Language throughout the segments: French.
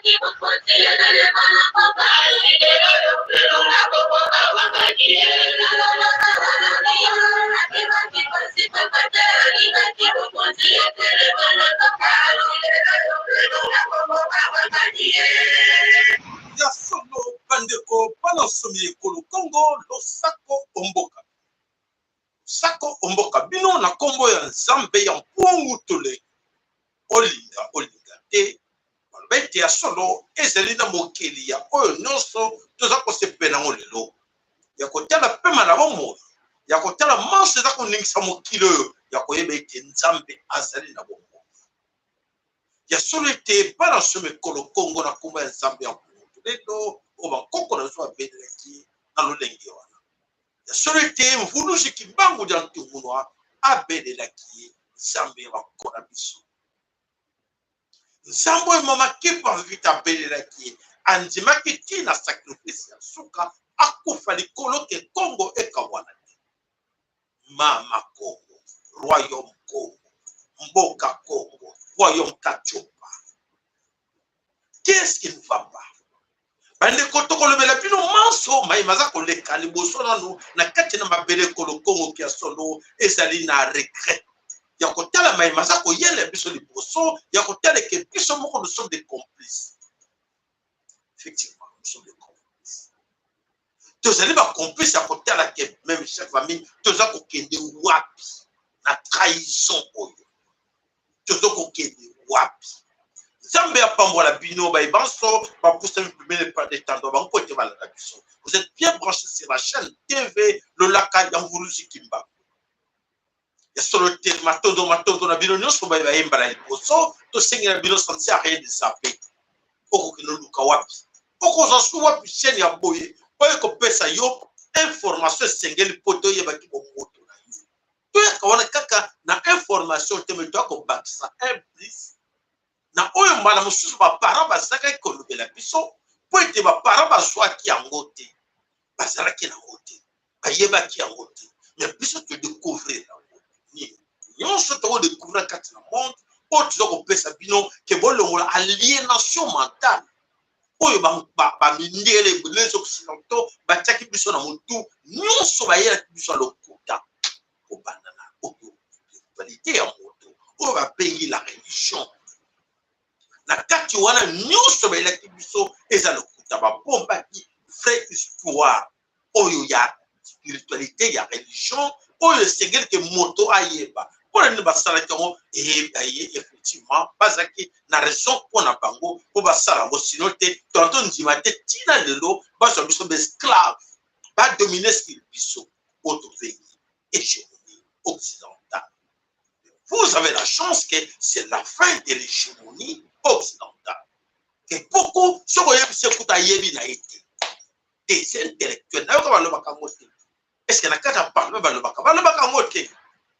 Ya solo bandeko panasomi kolo Congo losako omboka. Sako omboka bino na kombo ya Nzambe ya mpungu tole. Olinga te. Bete ya solo ezali na mokeli ya oyo nyonso toza kosepela ngo lelo. Ya kotala pema na bomo. Ya kotala manso eza koningisa mokili oyo ya koyeba ete Nzambe azali na bomo. Ya solo ete bana some kolo Congo na kombo ya Nzambe ya mpungu tole do oba koko na so abelaki na lolenge wana. Ya solo ete mvuluzi kibangu dia ntungunwa abelelaki Nzambe ya bakona biso. Nzambe mamaki pa vita abelelaki andimaki tina sacrifice ya suka akufa likolo ke Congo ekawana te. Mama Congo, royaume Congo, mboka Congo, royaume Kachopa. Qu'est-ce qui ne va pas? Bande kotoko lobela bino manso mai maza koleka liboso nanu na kati na mabele kolo Congo kia solo ezali na regret. Ya kotala mai maza koyele biso liboso ya kotala ke biso moko nous sommes des complices. Effectivement, nous sommes des complices. Tozali ba complices ya kotala ke même chaque famille toza kokende wapi na trahison oyo. Toza kokende wapi. Nzambe apambola bino ba ibanso ba pousse mbele pas de temps ba nkote bala na biso. Vous êtes bien branchés sur la chaîne TV le laka ya Mvuluzi Kimba. Ya solo te matondo na bino nyonso ba yemba la liboso to sengela bino santi a rien de saper. Oko kino luka wapi. Oko zonsu wapi chaîne ya boye. Oye ko pesa yo information sengeli poto yeba ki bomoto na yo. To ya kawana kaka na information te meto ko bakisa un plus. Na oyo mbala mususu ba parents bazaka kolobela biso po ete ba parents bazwa ki yango te bazala ki yango te bayeba ki yango te mais biso to découvrir yango ni nyonso to découvrir kati na monde po to ko pesa bino ke bolongola aliénation mentale oyo ba mindele les occidentaux ba taki biso na mutu nyonso bayela biso lokuta ko banana oyo qualité ya moto oyo ba pays la religion. Na kati wana nyonso baelaki biso eza lokuta babomba ki vraie histoire oyo ya spiritualité ya religion oyo esengeli ke moto ayeba mpona nini basalaki yango eyebaye effectivement bazalaki na raison mpona bango mpo basala yango sino te tonto ndima te ntina lelo bazwa biso baesclave badomine sur biso oyo tovengi hégémonie occidentale. Vous avez la chance que c'est la fin de l'hégémonie occidentale. Et beaucoup, ce qu'on a c'est que yebi na été. Des intellectuels. Est-ce qu'il y a qu'à parler de l'Obakamote?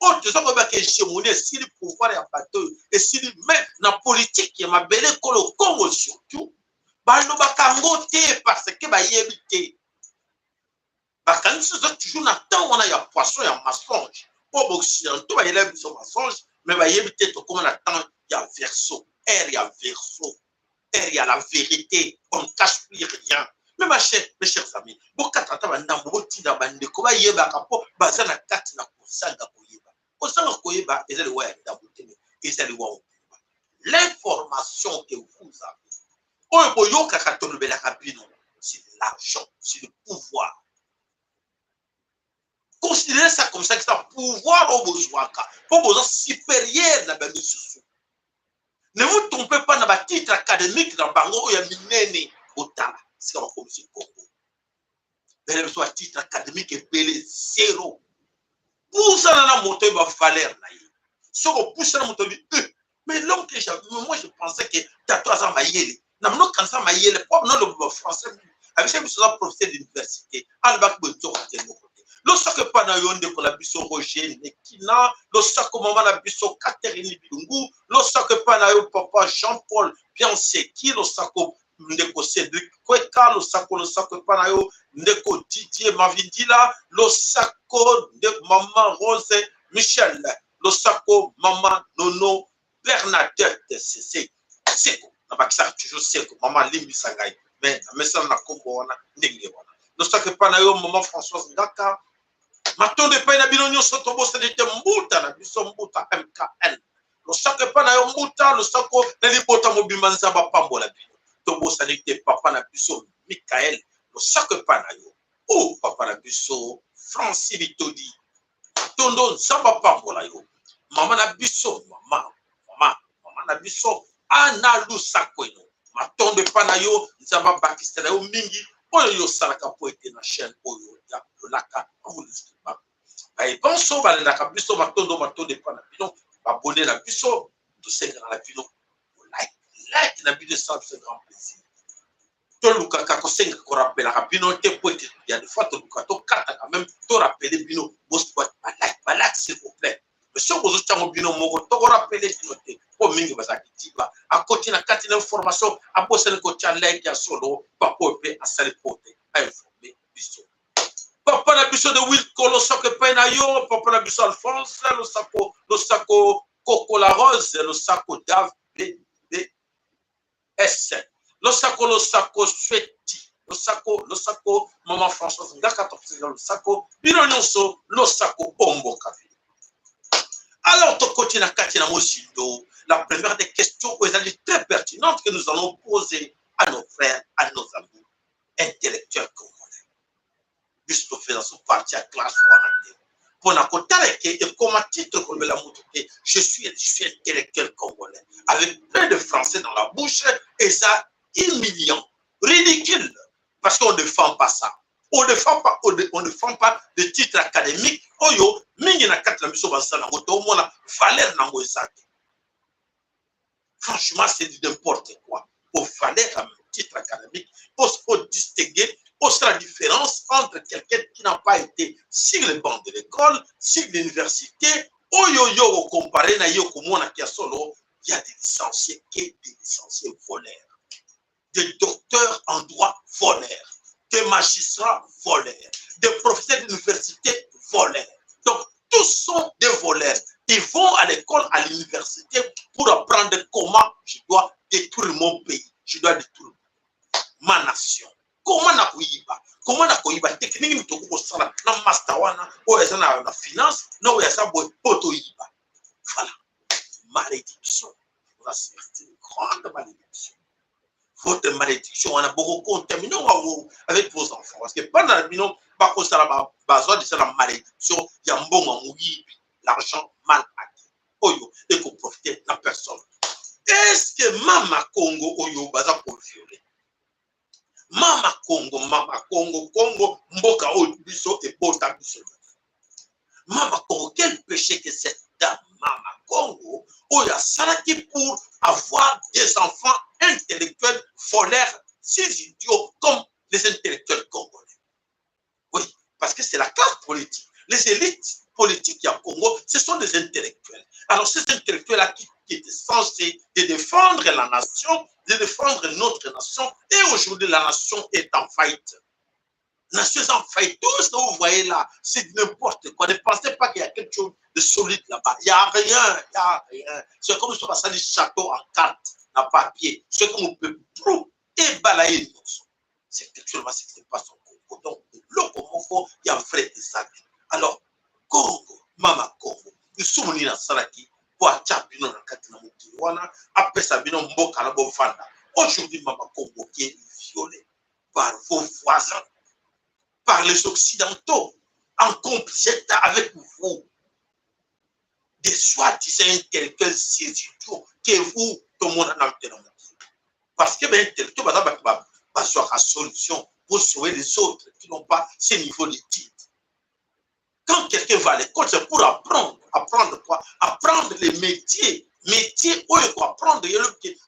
Oh, tu sais que l'hégémonie, si le pouvoir est abattu, et si le même la politique qui m'a belé le Congo surtout, l'Obakamote parce que bah yebi. Parce que nous toujours dans temps on a ya poisson et mensonge. Pour occidentaux, il y a des mensonges, mais il y a peut-être comme on attend, il y a verso, il y a verso, il y a la vérité, on ne cache plus rien. Mais mes chers amis, beaucoup de gens beaucoup de bande, comment il y a capo, basé na kati na kusanga koyeba. Kusanga koyeba, ils ont le d'aboutiner, ils ont le l'information que vous avez. C'est l'argent, c'est le pouvoir. Considérez ça comme ça, que c'est un pouvoir au besoin, pour besoin supérieur dans le sous. Ne vous trompez pas dans le titre académique dans le bango, il y a minene au tala, c'est comme commission Congo. Mais le titre académique est belé zéro. Pour ça, dans la moto, il va falloir. Si on pousse dans la moto, mais l'homme que moi je pensais que tu as 3 ans, il n'a pas quand ça, il est pas le français. Avec ça, je suis professeur d'université. À la lo sako pa na yonde ko la biso Roger Nekina, lo sako mama na biso Catherine Bilungu, lo sako pa na yo papa Jean-Paul Bianseki, lo sako ndeko Cédric Kweka, lo sako pa na yo ndeko Didier Mavindila, lo sako de maman Rose Michel, lo sako maman Nono Bernadette Seko. na bakisa toujours seko maman limbisa ngai mais na message na kombo wana ndenge wana no saka pa na yo maman Françoise Ngaka matondo pa na bino nyonso to bosa de mbuta na biso mbuta MKN no saka pa na yo mbuta lo sako na libota mobimba nzamba pambola bino to bosa de papa na biso Michael no saka pa na yo oh papa na biso Francis Bitodi tondo nzamba pambola yo mama na biso mama na biso ana lusako eno matondo pa na yo nzamba bakista na yo mingi oyo yo salaka po ete na chaîne oyo ya lolaka amulisba ay bonso balendaka biso matondo pa na bino abonné na biso to senga na bino like na bino ça c'est grand plaisir to lukaka ko senga ko rappela bino te po ete ya de fois to lukaka to kata quand même to rappeler bino boss like s'il vous plaît monsieur bozo chango bino moko to ko rappeler bino te po mingi bazaki tiba a côté na kati na information a bosser ko tia like ya solo papa pe a sali pote a informer biso papa na biso de Will Kolo sako pe na yo papa na biso Alphonse lo sako Coco la Rose lo sako Dav S lo sako Sweti lo sako maman Françoise Ngaka to lo sako bino nyonso lo sako Ombo Kavi. Alors, la première des questions très pertinentes que nous allons poser à nos frères, à nos amis intellectuels congolais. Puisque nous faisons partie à classe pour et comme titre comme la je suis intellectuel congolais avec plein de français dans la bouche et ça humiliant, ridicule parce qu'on ne défend pas ça. On ne défend pas de titres académiques. Oyo, mingi na kati na biso basala ngoto mona valeur nango ezaki. Franchement, c'est n'importe quoi. Au valeur un titre académique, pour distinguer, pour la différence entre quelqu'un qui n'a pas été sur les bancs de l'école, sur l'université, oyo comparé na yo komona kia solo, il y a des licenciés et des licenciés voleurs, des docteurs en droit voleurs, des magistrats voleurs, des professeurs d'université voleurs. Donc, tous sont des voleurs. Ils vont à l'école, à l'université pour apprendre comment je dois détruire mon pays. Je dois détruire ma nation. Comment na kuiba? Comment na kuiba? Technique ni toko sala na master wana ou eza na finance, no eza boy poto iba. Voilà. Malédiction. C'est une grande malédiction. Votre malédiction, on a beaucoup contaminé avec vos enfants. Parce que pendant le bilan, besoin de la malédiction, il y a un bon l'argent mal acquis. Oyo, et qu'on profite de la personne. Est-ce que Mama Congo, Oyo, baza pour violer? Mama Congo, Mboka Obiso et Bota Biso. Mama Congo, quel péché que cette dame, Mama Congo, Oya Salaki pour avoir des enfants intellectuels voleurs, si idiots comme les intellectuels congolais. Oui, parce que c'est la classe politique. Les élites politiques à Congo, ce sont des intellectuels. Alors ces intellectuels-là qui étaient censés de défendre la nation, de défendre notre nation, et aujourd'hui la nation est en faillite. La nation est en faillite. Tout ce que vous voyez là, c'est n'importe quoi. Ne pensez pas qu'il y a quelque chose de solide là-bas. Il n'y a rien, C'est comme si on passait des châteaux en carte, en papier. Ce qu'on peut tout et balayer. C'est actuellement ce qui se passe en Congo. Donc, le Congo, il y a un vrai désastre. Alors, Congo, Mama Congo, nous sommes dans Salaki, pour Tchabino, dans Katina Mokiwana, après Sabino Mboka, la Bofanda. Aujourd'hui, Mama Congo qui est violée par vos voisins, par les Occidentaux, en complicité avec vous. Des soi-disant intellectuels idiots que vous, tout le monde a dans le parce que les intellectuels, pas sur la solution pour sauver les autres qui n'ont pas ce niveau d'études. Quand quelqu'un va à l'école, c'est pour apprendre. Apprendre quoi? Apprendre les métiers. Métiers où il faut apprendre.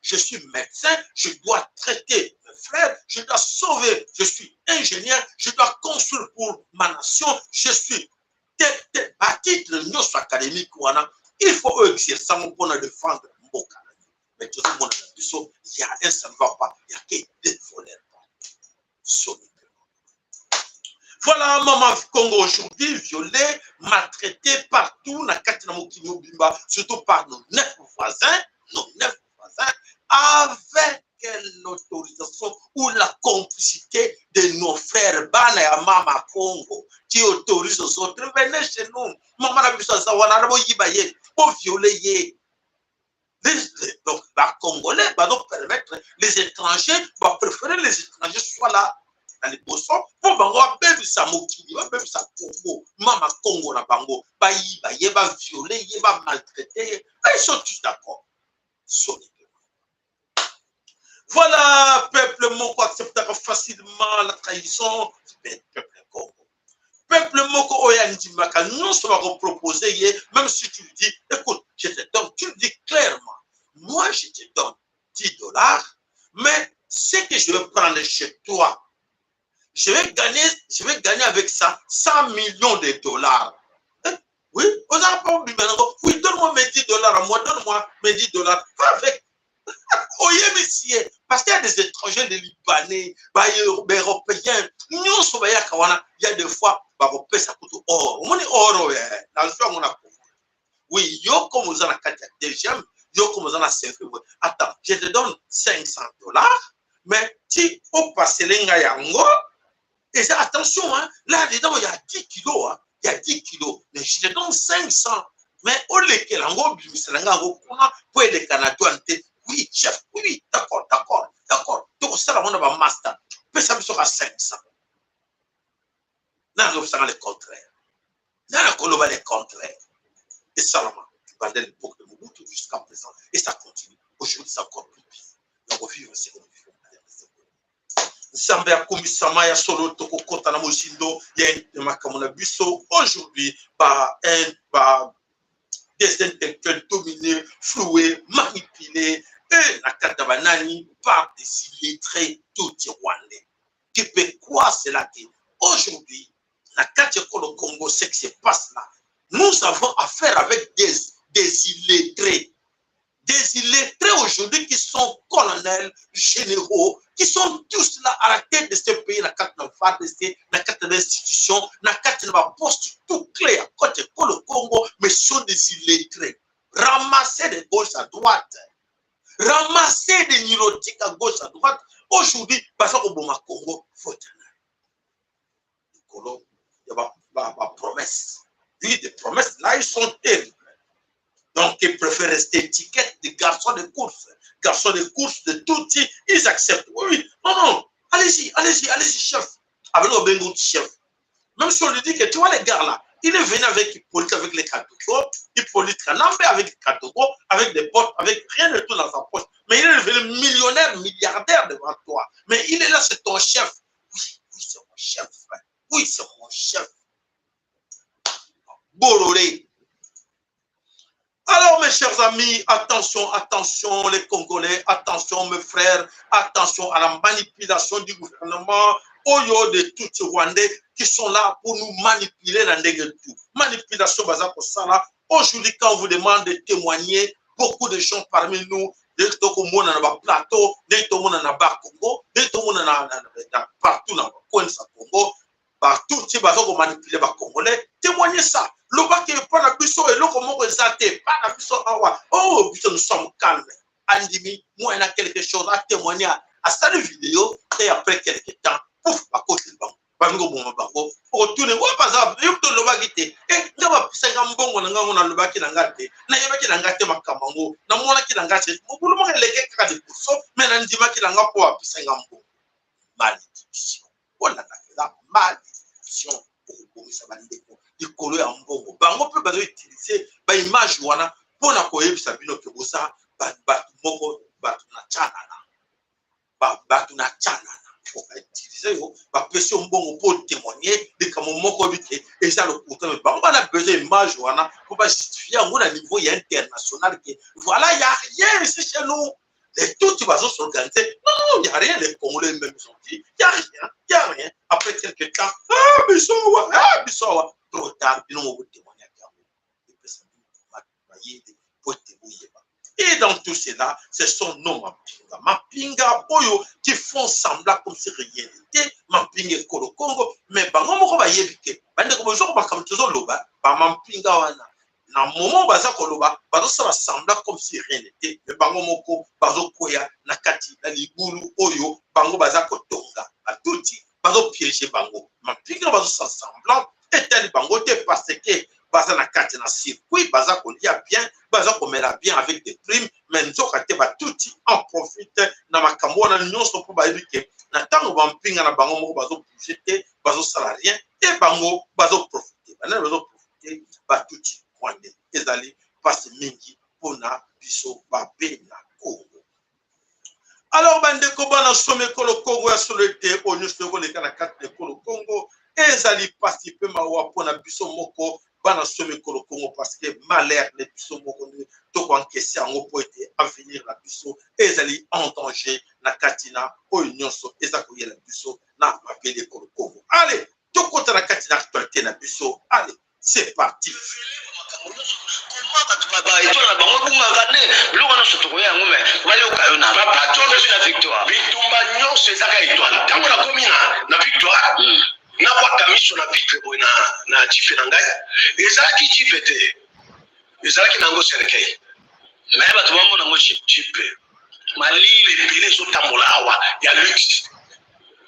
Je suis médecin, je dois traiter mes frères, je dois sauver. Je suis ingénieur, je dois construire pour ma nation. Je suis à titre académique. Il faut exercer pour défendre Mboka. Mais tout le monde a dit ça. Il y a un, ça ne va pas. Il y a que des voleurs. Voilà, Maman Congo aujourd'hui, violée, maltraitée partout, surtout par nos 9 voisins, avec l'autorisation ou la complicité de nos frères Bana et Mama Congo qui autorisent aux autres. Venez chez nous. Maman a vu ça, pour violer. Donc, les Congolais va nous permettre, les étrangers, va préférer les étrangers soient là. Dans les bossons, pour bango, même ça mokili, même ça Congo, Mama Congo na bango, va violer, va maltraiter, ils sont tous d'accord. Voilà, peuple moko acceptera facilement la trahison du peuple Congo. Peuple moko oyandimaka, non seulement proposer, même si tu le dis, écoute, je te donne, tu le dis clairement, moi je te donne $10, mais ce que je vais prendre chez toi, je vais gagner avec ça 100 millions de dollars. Oui, on n'a pas oublié maintenant. Oui, donne-moi mes $10 à moi, donne-moi mes $10. Pas avec. Parce qu'il y a des étrangers, des Libanais, des Européens. Nous, il y a des fois, ça coûte or. On dit or, oui, yo comme vous en avez 4 deuxième, yo comme vous en avez 5. Attends, je te donne $500, mais si on passe les yango, et ça, attention, hein, là-dedans, il y a 10 kilos, hein, il y a 10 kilos, mais je te donne 500. Mais au lequel, en gros, pour les Canadiens, oui, chef, oui, d'accord. Donc, ça, on a un master. Mais ça me sera 500. Là, on a le contraire. Là, on a le contraire. Et ça, pendant l'époque de Mobutu jusqu'à présent, et ça continue. Aujourd'hui, c'est encore plus pire. Donc, on vit aussi comme on vit. Nsambe ya komisama ya solo toko kota na mozindo ya makamona biso aujourd'hui des intellectuels dominés, floués, manipulés et la katabanani par des illettrés tout rwandais. Québécois, c'est là que aujourd'hui la Katiakolo Congo, c'est que se passe là. Nous avons affaire avec des illettrés. Des illettrés aujourd'hui qui sont colonels, généraux, qui sont tous là à la tête de ce pays, dans la carte d'institution, dans la carte de la poste, tout clair, côté le Congo, mais sont des illettrés. Ramasser de gauche à droite, ramasser des neurotiques à gauche à droite. Aujourd'hui, parce qu'au Congo, il faut il y a des promesses. Oui, des promesses, là, ils sont terribles. Donc, ils préfèrent rester étiquette de garçons de course. Garçons de course de tout type, ils acceptent. Oui, non, allez-y, chef. Avec le bengo de chef. Même si on lui dit que tu vois les gars là, il est venu avec Hippolyte, avec les Katoko, Hippolyte Kanambe avec les Katoko, avec des potes, avec rien de tout dans sa poche. Mais il est devenu millionnaire, milliardaire devant toi. Mais il est là, c'est ton chef. Oui, c'est mon chef. Oui, c'est mon chef. Bolloré. Alors, mes chers amis, attention les Congolais, attention mes frères, attention à la manipulation du gouvernement, Oyo de tous Rwandais qui sont là pour nous manipuler dans tout. Manipulation, aujourd'hui, quand on vous demande de témoigner, beaucoup de gens parmi nous, tout le monde dans le plateau, tout le monde dans le Congo, tout le monde partout dans le coin de Congo, partout, si vous manipulez les Congolais, témoignez ça. Le bas qui est pas la puissance et le comment exalté, pas la puissance. Oh, nous sommes calmes. Andimi, moi, il y a quelque chose à témoigner à cette vidéo et après quelques temps, pouf, à côté de banc. Bango bon bango. Pour tourner, par exemple, il y a le bas qui était. Et il y a 50 bon, on a le bas qui n'a pas été. Il y a qui n'a pas été ma camango. Il y a qui n'a pas été. Pour le moment, il y a quelqu'un de pourcent, mais il y a qui n'a pas été 50 bon. Malédiction. On a la malédiction pour ça va dire. Du colo ya mbongo bango pe bazo utiliser ba image wana pona koyebisa bino ke bosa batu moko batu na chana pour utiliser yo ba pesi mbongo pour témoigner de comme moko bité et ça le pourtant bango na besoin image wana pour pas justifier à niveau international que voilà il y a rien ici chez nous les tout vas s'organiser non il y a rien les Congolais même sont dit il y a rien après quelques temps bisowa trop tard, nous avons témoigné et dans tout cela, ce sont nos Mapinga qui font semblant comme si rien n'était, Mapinga et Kolo Congo, mais Bango va y éviter. Bande comme je comme toujours loba, Mapinga wana, na moment baza koloba bazo sala semblant comme si rien n'était mais bango moko bazo koya na kati na libulu oyo bango baza kotonga batuti bazo piéger bango mapinga bazo sala semblant etali bango te parce que baza na kati na circuit baza kolia bien baza komela bien avec des primes mais nzoka te batuti en profite na makambo wana nyonso mpo bayebi ke na ntango bampinga na bango moko bazo bouge te bazo sala rien e bango bazo profite banani bazo profite batuti mwande ezali mpasi mingi mpona biso babe na Congo. Alors bandeko bana some ekolo Congo ya solo ete oyo nyonso ekoleka na kati na ekolo Congo ezali mpasi mpe mawa mpona biso moko bana some ekolo Congo parce que malheur na biso moko nde tokoankesi yango mpo ete avenir na biso ezali en danger na kati na oyo nyonso eza koyela biso na mabele ekolo Congo. Allez tokota na kati na actualité na biso. Allez c'est parti. Na kwa kamiso na vitre boy na chife na ngai ezalaki chipe te ezalaki nango serkei mais bato bamona ngo chipe malile pile so tambola awa ya luxe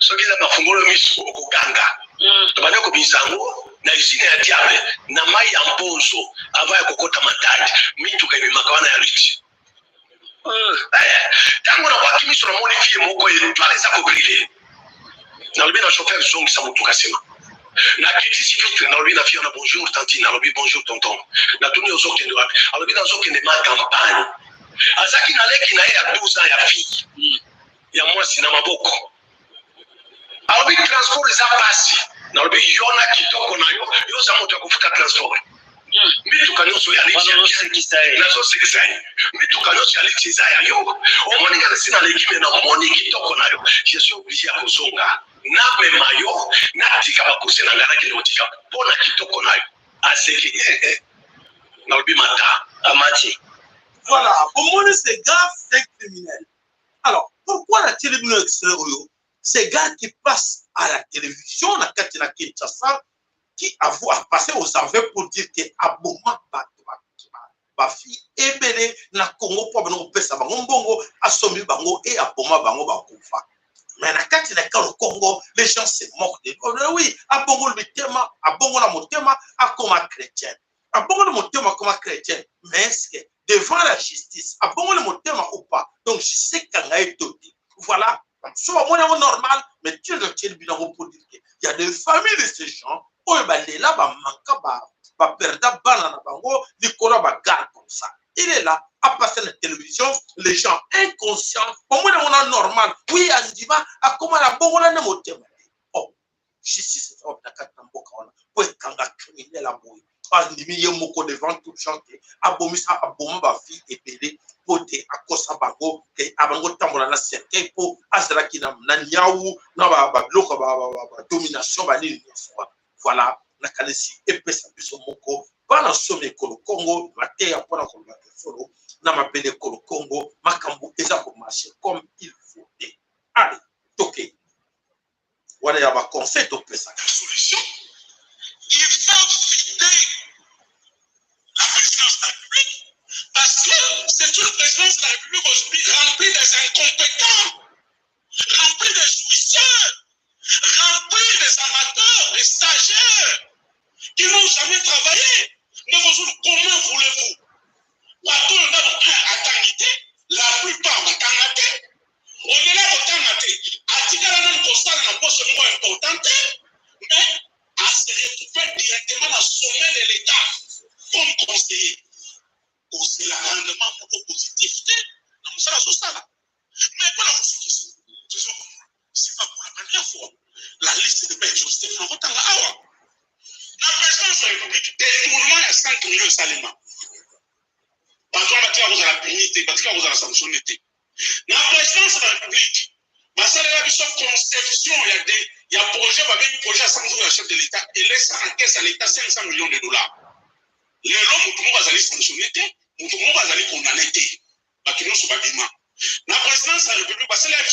soki za bafungolo miso okoganga to bana ko bisango na isine ya diable na mai ya mponzo ava ya kokota matadi mitu kabi makawana ya luxe tango na kwa kimiso na moni fie moko ile twaleza ko briller na lobi na chauffeur zongi sa mutuka sema na kiti si vitre na lobi na fille na bonjour tantine na lobi bonjour tonton na tuni ozoke ndo wapi na lobi na zoke ne ma campagne azaki na leki na ya 12 ans ya fille ya mwasi na maboko a lobi transport za pasi na lobi yona kitoko na yo za moto ya kufuta transport mitu kanyoso ya lichi na zo sekisai mitu kanyoso ya lichi za ya yo omoni ngana sina lekime na omoni kitoko na yo je suis obligé ya kuzonga na mema yo na tika bakosena ngana kile otika pona kitoko na yo aseki na lobi mata amati. Voilà, omoni c'est grave, c'est criminel. Alors pourquoi la télévision extérieure ces gars qui passent à la télévision na kati na Kinshasa qui a passé aux armées pour dire que aboma ba fille ebele na Congo pour bango pesa bango mbongo asomi bango et aboma bango ba kufa. Mais na kati na Congo les gens se moquent de oui abongo le tema abongo na motema akoma chrétien abongo le motema comme chrétien mais est-ce que devant la justice abongo le motema ou pas donc je sais kanga etoti voilà soit normal mais tu le tiens bien pour dire qu'il y a des familles de ces gens oyo balela bamanka baperda bana na bango likolo bagarde comme ça. Il est là à passer la télévision, les gens inconscients, au moins normal, oui, Andima, à comment la bonne na motema. Oh, je suis ce genre de katamboka wana, pour être kanga criminel à boy. Andimi yemoko devant tout chanter, abomisa aboma ba fille epelé pour te akosa bango, ke abango tambola na cercueil pour azala ki na nyawu na ba bloka ba domination ba nini. Voilà, na kanesi epesa biso moko bana somme ekolo Congo mateya mpona koloba solo na mabele ekolo Congo makambo eza komarche comme il faut. Allez toke wana ya baconseil topesa solution. Il faut vider la présidence de la République parce que c'est une présidence de la République aujourd'hui remplie des incompétents, remplie des jouisseurs, remplie des amateurs, des stagiaires qui n'ont jamais travaillé. Mais comment voulez-vous? La plupart ont tangaté. Au-delà de tangaté, Atikala n'a pas un poste important, mais à se retrouver directement dans le sommet de l'État comme conseiller. C'est le rendement positif. C'est la chose. Mais voilà, c'est pas pour la première fois. La liste de belles choses, c'est un la présidence de la République, détournement à 5 millions Salima. Parce qu'on va la pénalité, parce qu'on va la sanctionner. La présidence de la République, parce qu'il y a une conception, il y a un projet, à 100 millions de chef de l'État, et laisse en caisse à l'État 500 millions de dollars. Les hommes, tout le monde va aller sanctionner, tout le monde va aller condamner. La présidence de la République, parce qu'il y a une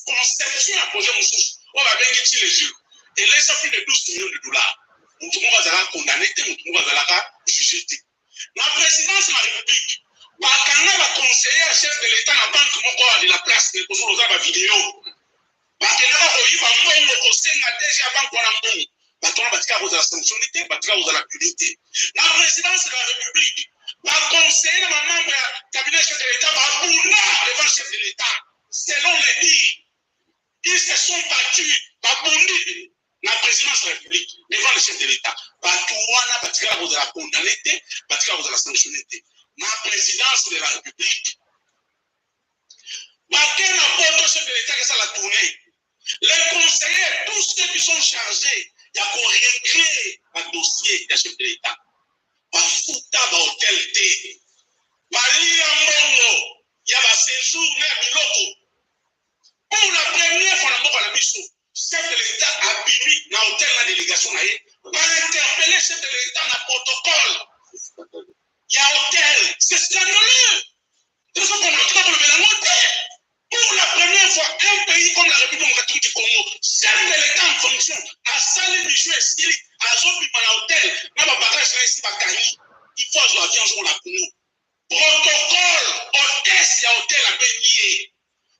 conception, un projet, on va bien guetter les yeux, et laisse plus de 12 millions de dollars. Tout le monde va condamner, tout le monde va jugé. La présidence de la République, bakanga ba conseiller chef de l'État na banque moko de la place de kozoza ba vidéo. Bakanga ko yiba mbongo ko senga déjà banque wana mbongo. Batona batika ko za sanctionité, batika ko za la punité. La présidence de la République, ba conseiller na membre ya cabinet chef de l'État ba bunda devant chef de l'État. Selon les dires, ils se sont battus, ba bundi la présidence de la République devant le chef de l'État. Batouana batika ko za la condamnité, batika ko za la sanctionité. La présidence de la République. Marquez la porte chef de l'État que ça l'a tourné. Les conseillers, tous ceux qui sont chargés, il y a qu'on régler un dossier des chefs de l'État. Pas fouta ba hôtel T. Bali à Mongo, il y a un séjour à Biloko. Pour la première fois dans la mission, chef de l'État a bimi dans l'hôtel la délégation va interpeller le chef de l'État dans le protocole. Il y a hôtel, c'est scandaleux. Pour la première fois, un pays comme la République démocratique du Congo, chef de l'État en fonction, a salé Michel Estili, a zombie par l'hôtel, n'a pas bagage là ici, il faut avoir l'avion jour la Congo. Protocole, hôtel, c'est hôtel à baigner.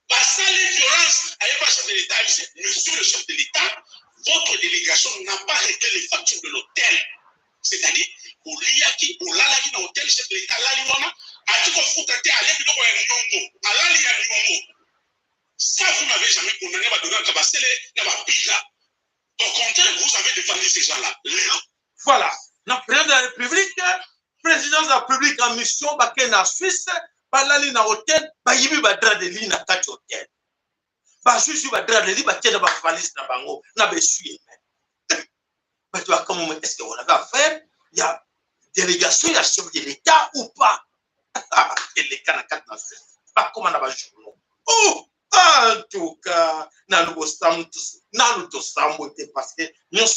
Par ça, les violences, avec le chef de l'État, monsieur le chef de l'État, votre délégation n'a pas réglé les factures de l'hôtel. C'est-à-dire, pour l'IAKI, pour l'Alaki dans l'hôtel, chef de l'État, l'Aliwana, a dit qu'on faut tenter à l'aide de l'Onyongo, à l'Alianyongo. Ça, vous n'avez jamais condamné à donner un cabassele, à la pizza. Au contraire, vous avez défendu ces gens-là. Voilà. Le président de la République, président de la République en mission, baké na Suisse, balali na hôtel, bayibi badra de li na kati hôtel. Ba juju badra de li baké ba valise na bango, na besuye. Mais tu vois comment est-ce qu'on avait affaire? Il y a délégation, il y a chef de l'État ou pas? Et les cas na Suisse, pas comment on a journaux. Oh! En tout cas, nous sommes parce que nous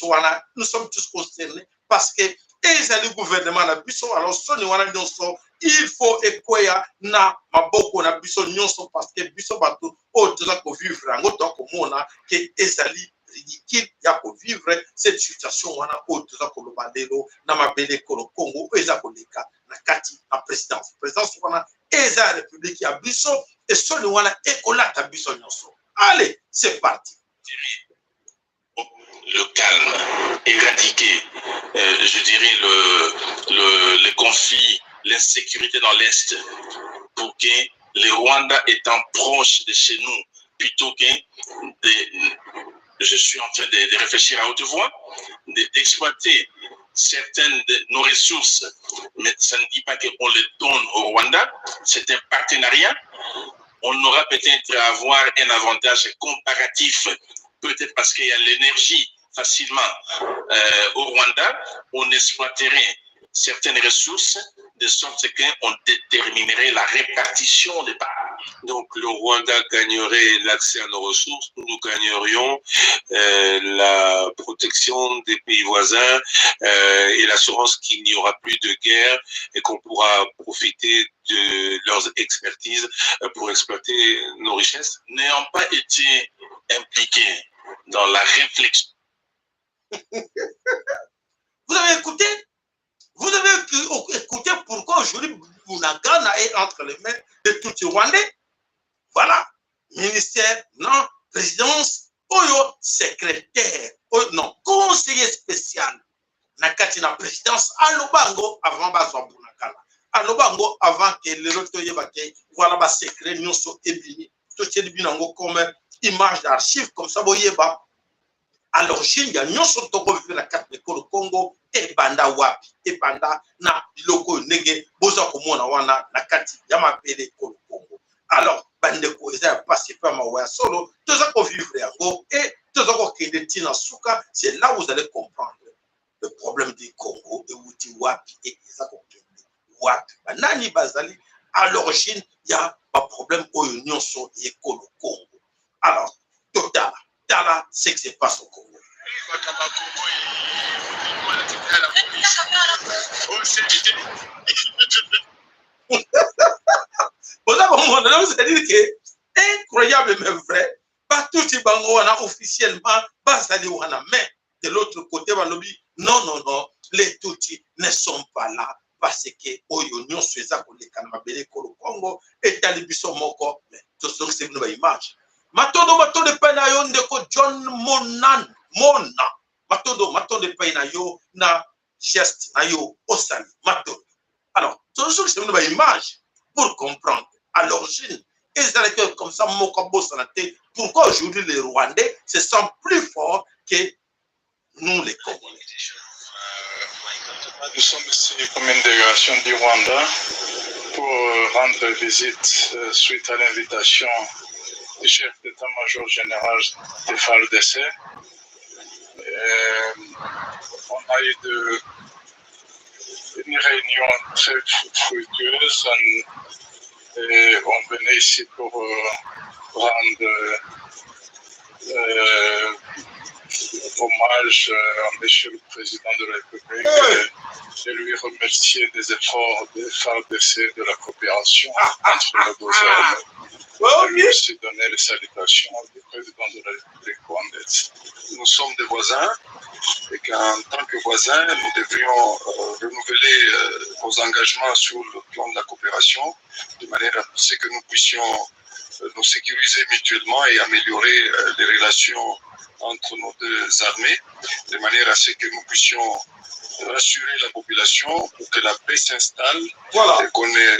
sommes tous concernés parce que le gouvernement a alors il faut écouer na maboko na biso nyonso parce que biso bato o toza ko vivre ngo to ko mona que ezali ridicule ya ko vivre cette situation wana o toza ko lobandelo na mabele ko Congo eza ko leka na kati na présidence wana eza république ya biso et soni wana ekolata biso nyonso. Allez, c'est parti. Le calme, éradiquer, je dirais, les conflits, l'insécurité dans l'Est, pour que les Rwandais étant proches de chez nous, plutôt que je suis en train de réfléchir à haute voix, d'exploiter certaines de nos ressources, mais ça ne dit pas qu'on les donne au Rwanda, c'est un partenariat. On aura peut-être à avoir un avantage comparatif, peut-être parce qu'il y a l'énergie facilement au Rwanda, on exploiterait certaines ressources de sorte qu'on déterminerait la répartition des parts. Donc le Rwanda gagnerait l'accès à nos ressources, nous gagnerions la protection des pays voisins et l'assurance qu'il n'y aura plus de guerre et qu'on pourra profiter de leurs expertises pour exploiter nos richesses. N'ayant pas été impliqués dans la réflexion. Vous avez écouté? Vous avez écouté pourquoi aujourd'hui Bunagana est entre les mains de tout les Rwandais. Voilà. Ministère, non. Présidence, oyo, secrétaire, oyo, non. Conseiller spécial. Nakati na présidence, alobango avant Bazwa Bunagana. Alobango avant que les autres yebake, voilà, ba secret, nyonso ebini. Tout est binango comme image d'archive, comme ça, boyeba. À l'origine, il y a nyonso toko vivre na carte d'école Congo et banda wapi et banda na biloko nege boza komona wana na kati ya mapele école Congo. Alors, bande ko eza passé par ma solo, toza ko vivre yango et toza ko kende tina suka, c'est là où vous allez comprendre le problème du Congo et uti wapi et eza ko kende wapi. Banani bazali à l'origine, il y a un problème au nyonso école Congo. Alors, total là, c'est que c'est pas au Congo. Vous allez dire que incroyable mais vrai, pas tout les bango officiellement, pas mais de l'autre côté, non, les Tutsis ne sont pas là parce que oyo nyonso eza koleka na mabele kolo Congo etali biso moko mais tosoki se bino ba image matondo epai na yo ndeko John Mona matondo epai na yo na geste na yo osali matondo. Alors tosoki se bino ba image pour comprendre à l'origine ezalaki comme ça moko bosana te. Pourquoi aujourd'hui les Rwandais se sentent plus forts que nous les Congolais? Nous sommes ici comme une délégation du Rwanda pour rendre visite suite à l'invitation du chef d'état-major général des FARDC. On a eu une réunion très fructueuse et on venait ici pour rendre hommage à M. le Président de la République et lui remercier des efforts des FARDC de la coopération entre nos deux armées. Et lui aussi donner les salutations du Président de la République rwandaise. Nous sommes des voisins et qu'en tant que voisins, nous devrions renouveler nos engagements sur le plan de la coopération de manière à ce que nous puissions nous sécuriser mutuellement et améliorer les relations entre nos deux armées, de manière à ce que nous puissions rassurer la population pour que la paix s'installe et qu'on ait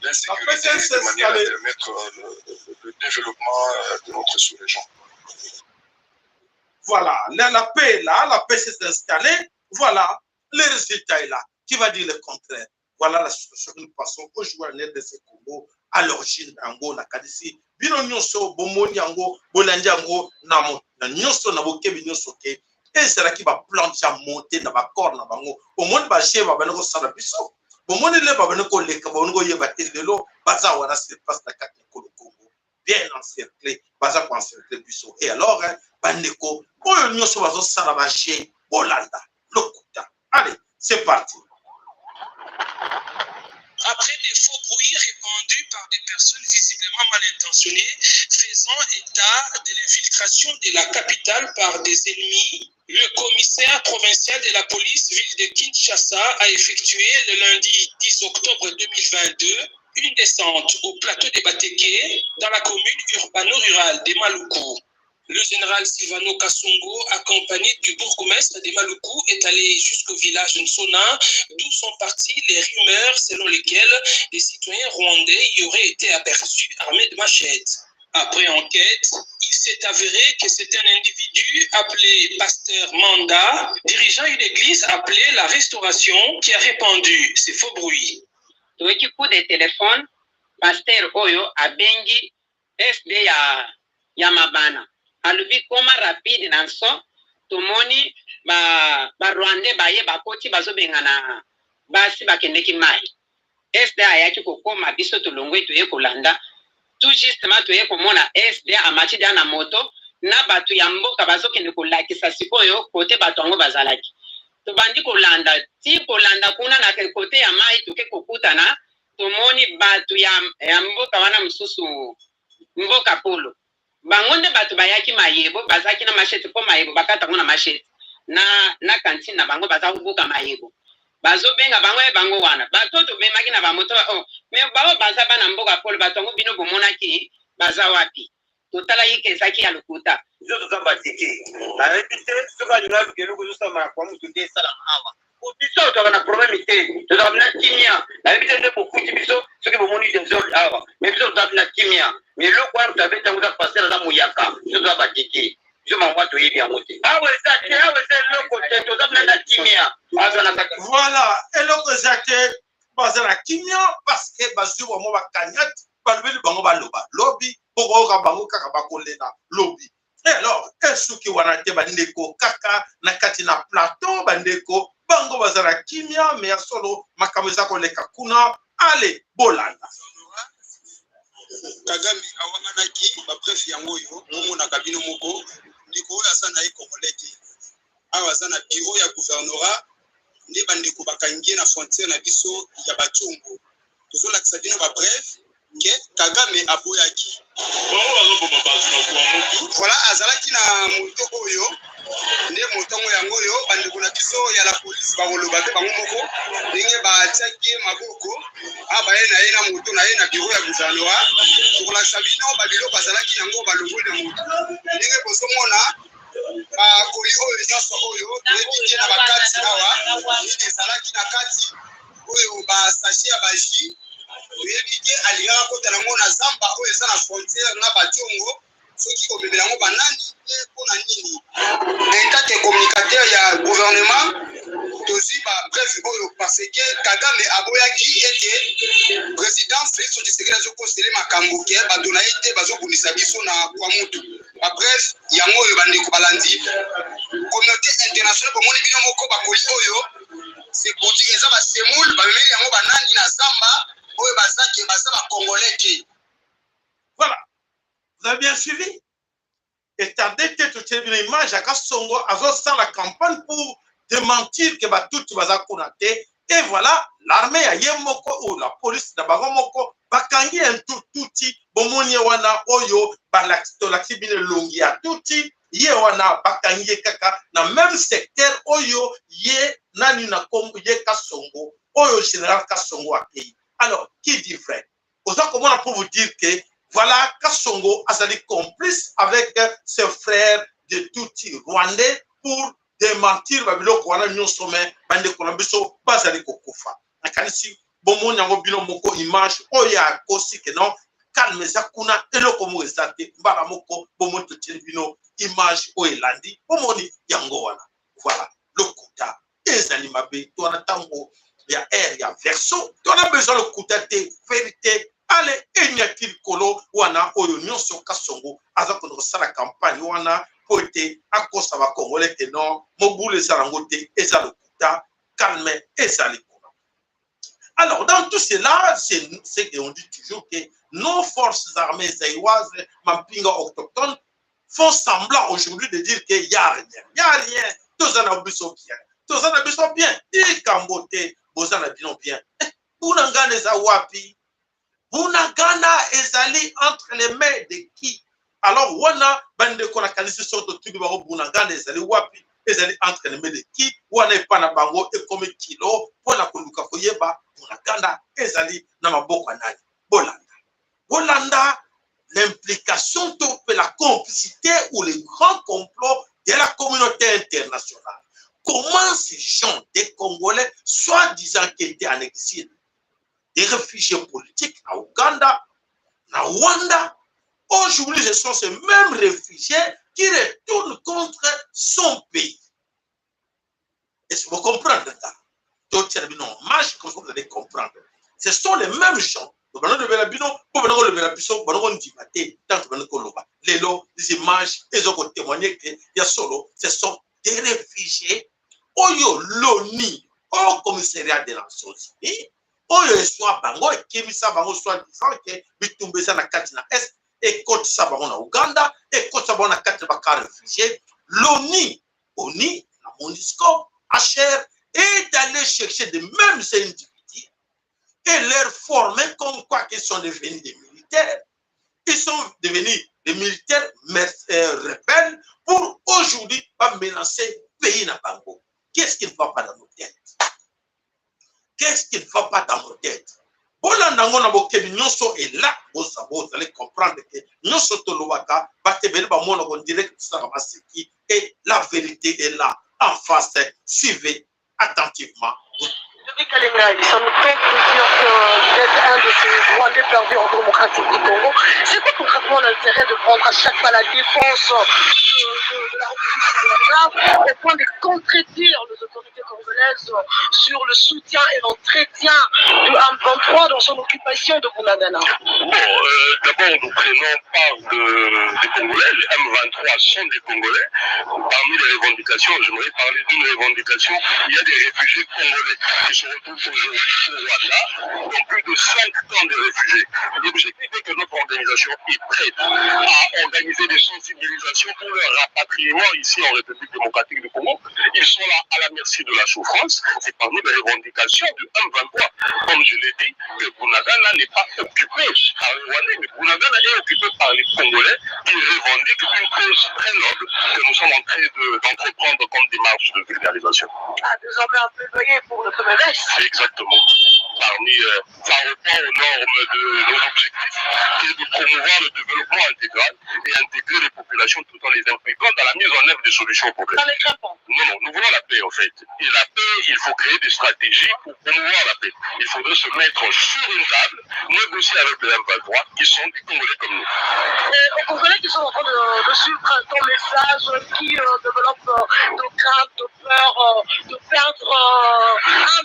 l'insécurité de manière à permettre le développement de notre sous-région. Voilà, la paix s'est installée, voilà, le résultat est là. Qui va dire le contraire? Voilà la situation que nous passons aujourd'hui de ce Congo à l'origine d'Ango, na Kadisi. Bino nyonso, bomoni Ango, bolandi Ango, na nyonso, na bokebi nyonso ke. Et c'est là qui va planter à monter dans ma corne, na bango. Au monde, ba chef va venir au salon biso. Bomoni le va venir coller, ka bongo yebate de l'eau. Baza wana se passe na kati Congo. Bien encerclé, baza ko encerclé biso. Et alors, bandeko, oyo nyonso bazo sala ba chef, bolanda, lokuta. Allez, c'est parti. Après des faux bruits répandus par des personnes visiblement mal intentionnées, faisant état de l'infiltration de la capitale par des ennemis, le commissaire provincial de la police ville de Kinshasa a effectué le lundi 10 octobre 2022 une descente au plateau de Bateke dans la commune urbano-rurale de Maluku. Le général Sylvano Kasongo, accompagné du bourgmestre de Maluku, est allé jusqu'au village Nsona, d'où sont parties les rumeurs selon lesquelles des citoyens rwandais y auraient été aperçus armés de machettes. Après enquête, il s'est avéré que c'est un individu appelé Pasteur Manda, dirigeant une église appelée La Restauration, qui a répandu ces faux bruits. Toki coup de téléphone, Pasteur Oyo a bengi SD ya mabana. Alubi koma rapide nanso tomoni ba Rwandais baye bakoti bazobengana basi bakendeki mai. SDA yaki kokoma biso tolongwe toye kolanda. Tout justement toye komona SDA amati na moto na batu ya mboka bazokende kolakisa sikoyo kote batu yango bazalaki. Tobandi kolanda ti kolanda kuna na kote ya mai toke kokutana tomoni batu ya mboka wana msusu mboka polo. Bangonde batu bayaki mayebo bazaki na machete po mayebo bakata ngona machete na kantine na bango bazakubuka mayebo bazo benga bango wana batoto bemaki na bamoto me bawo baza bana mboka polo batongo bino bomonaki baza wapi totala yike ezaki ya lokuta zo zamba tiki na repite soka nyuna bikelu kuzusama kwa mutu de salam awa biso to na problème te to na kimia na repite de beaucoup biso soki bomoni des zones awa mais biso to na kimia mais le quoi tu avais tangu passer dans moyaka zo zamba tiki je m'envoie to yebi amote awa c'est le côté to na kimia voilà et le zate bazana kimia parce que bazu mo bakanyat balubeli bango baloba lobby poko ka bango kaka bakolena lobby. Et alors qu'est-ce qui wana te bandeko kaka na kati na plateau bandeko bango bazana kimia mais ya solo makameza ko leka kuna ale bolanda Kagame awanganaki ba bref yango yo omona kabino moko ndiko asana ikomolete awa sana bureau ya gouvernorat ne bandeko bakangie na frontière na biso ya Bachungu tozola kisadina ba bref ke Kagame aboyaki voilà azalaki na moto oyo nde motongo yango yo bandeko na biso ya la police bakoloba te bango biro ya gouvernorat tokolakisa bino babiloko azalaki yango balongoli na motu ndenge bozomona bakoli oyo nyonso oyo toyebi te na bakati awa nini ezalaki na kati oyo basache ya baji toyebi te alingaka kota nango na zamba oyo eza na frontiere na bationgo soki komemela yango banani te mpona nini etat communicateur ya gouvernement tozwi babref oyo parce que Kagame aboyaki ete président Félix Tshisekedi azokosele makambo ke bato na ye te bazobundisa biso na kwa mutu babref yango oyo bandeko balandi communauté internationale bomoni bino moko bakoli oyo c'est pour dire eza basemoule bamemeli yango banani na zamba oyo bazaki baza bakongolais te. Voilà, vous avez bien suivi. Et tardé toute une image à Kassongo, à la campagne pour démentir que tout va konaté. Et voilà, l'armée a yemoko ou la police d'abord moko bakangi un touti bomoni wana oyo balaki bine longi a touti ye wana bakangi kaka na même secteur oyo ye nani na kombo ye Kassongo oyo général Kassongo a pays. Alors, qui dit vrai? Autant comment pour vous dire que voilà, Kassongo a été complice avec ses frères de Tutsi rwandais pour démentir Babylon Kwana Nyon Sommet, Bande Kolombiso, Bazali Kokofa. Nakanisi, Bomo Nyango Bino Moko image, Oya Kosi Kenon, Kalme Zakuna, Elo Komo Ezate, Baramoko, Bomo Tutsi Bino, image Oelandi, Bomoni Yango Wana. Voilà, le Kuta, Ezali Mabe, Toana Tango, il y a air, il y a verso, tu as besoin de Kutate, vérité. Allez, Enyakil Kolo, Wana, Oyo, Nyonso Kassongo, avec la campagne, Wana, Poete, Akosava Congolais, et non, Moboule Zarangote, Ezalokuta, Calme, Ezalikuna. Alors, dans tout cela, c'est qu'on dit toujours que nos forces armées zaïoises, Mampinga autochtones, font semblant aujourd'hui de dire qu'il n'y a rien. Il n'y a rien. Tous en abusent bien. Tous en abusent bien. Dis Kambote, vous en abusent bien. Bounangane Zawapi. Bunagana ezali entre les mains de qui? Alors, wana bande kona kanisi soto tubi baro Bunagana ezali wapi? Ezali entre les mains de qui? Wana epana bango ekome kilo pona koluka koyeba Bunagana ezali na maboko nani? Bolanda, l'implication de la complicité ou le grand complot de la communauté internationale. Comment ces gens, des Congolais, soi-disant qui étaient en exil, des réfugiés politiques à Ouganda, à Rwanda, aujourd'hui, ce sont ces mêmes réfugiés qui retournent contre son pays. Est-ce que vous comprenez ça? Vous allez comprendre. Ce sont les mêmes gens. Les images, ils ont témoigné que ce sont des réfugiés. Oyo l'ONU, au commissariat des Nations Unies, oyo soit bango et kemisa bango soit disant que bitumbeza na kati na est et côte sa bango na Uganda et côte sa bango na kati ba réfugiés. L'ONU, la MONUSCO, HR est allé chercher de mêmes individus et leur former comme quoi qu'ils sont devenus des militaires. Ils sont devenus des militaires rebelles pour aujourd'hui pas menacer le pays na bango. Qu'est-ce qui ne va pas dans nos têtes? Qu'est-ce qui ne va pas dans nos têtes? Bolandango na bokebi nyonso est là, vous allez comprendre que nyonso tolobaka batebele ba mona ko direct ça masiki et la vérité est là en face. Suivez attentivement. Depuis Kalenga, ça nous fait dire que vous êtes un de ces Rwandais perdus en démocratique du Congo. C'est quoi concrètement l'intérêt de prendre à chaque fois la défense de la République au point de contredire les autorités congolaises sur le soutien et l'entretien du M23 dans son occupation de Bunagana? Bon, d'abord, nous prenons part des Congolais. Les M23 sont des Congolais. Parmi les revendications, j'aimerais parler d'une revendication. Il y a des réfugiés congolais qui se retrouvent aujourd'hui au Rwanda, dont plus de 5 ans de réfugiés. L'objectif est que notre organisation est prête à organiser des sensibilisations pour leur rapatriement ici en République démocratique du Congo. Ils sont là à la merci de la souffrance. C'est parmi les revendications du M23. Comme je l'ai dit, que Bunagana n'est pas occupé par les Rwandais, mais Bunagana est occupé par les Congolais qui revendiquent une cause très noble que nous sommes en train d'entreprendre comme démarche de vulgarisation. Ah, désormais un plaidoyer pour le PMRS. Exactement. ça répond aux normes de nos objectifs, qui est de promouvoir le développement intégral et intégrer les populations tout en les impliquant dans la mise en œuvre des solutions aux problèmes. Non, nous voulons la paix en fait. Et la paix, il faut créer des stratégies pour promouvoir la paix. Il faudrait se mettre sur une table, négocier avec les M23 qui sont des Congolais comme nous. Et aux Congolais qui sont en train de suivre ton message, qui développent de crainte, de peur, de perdre un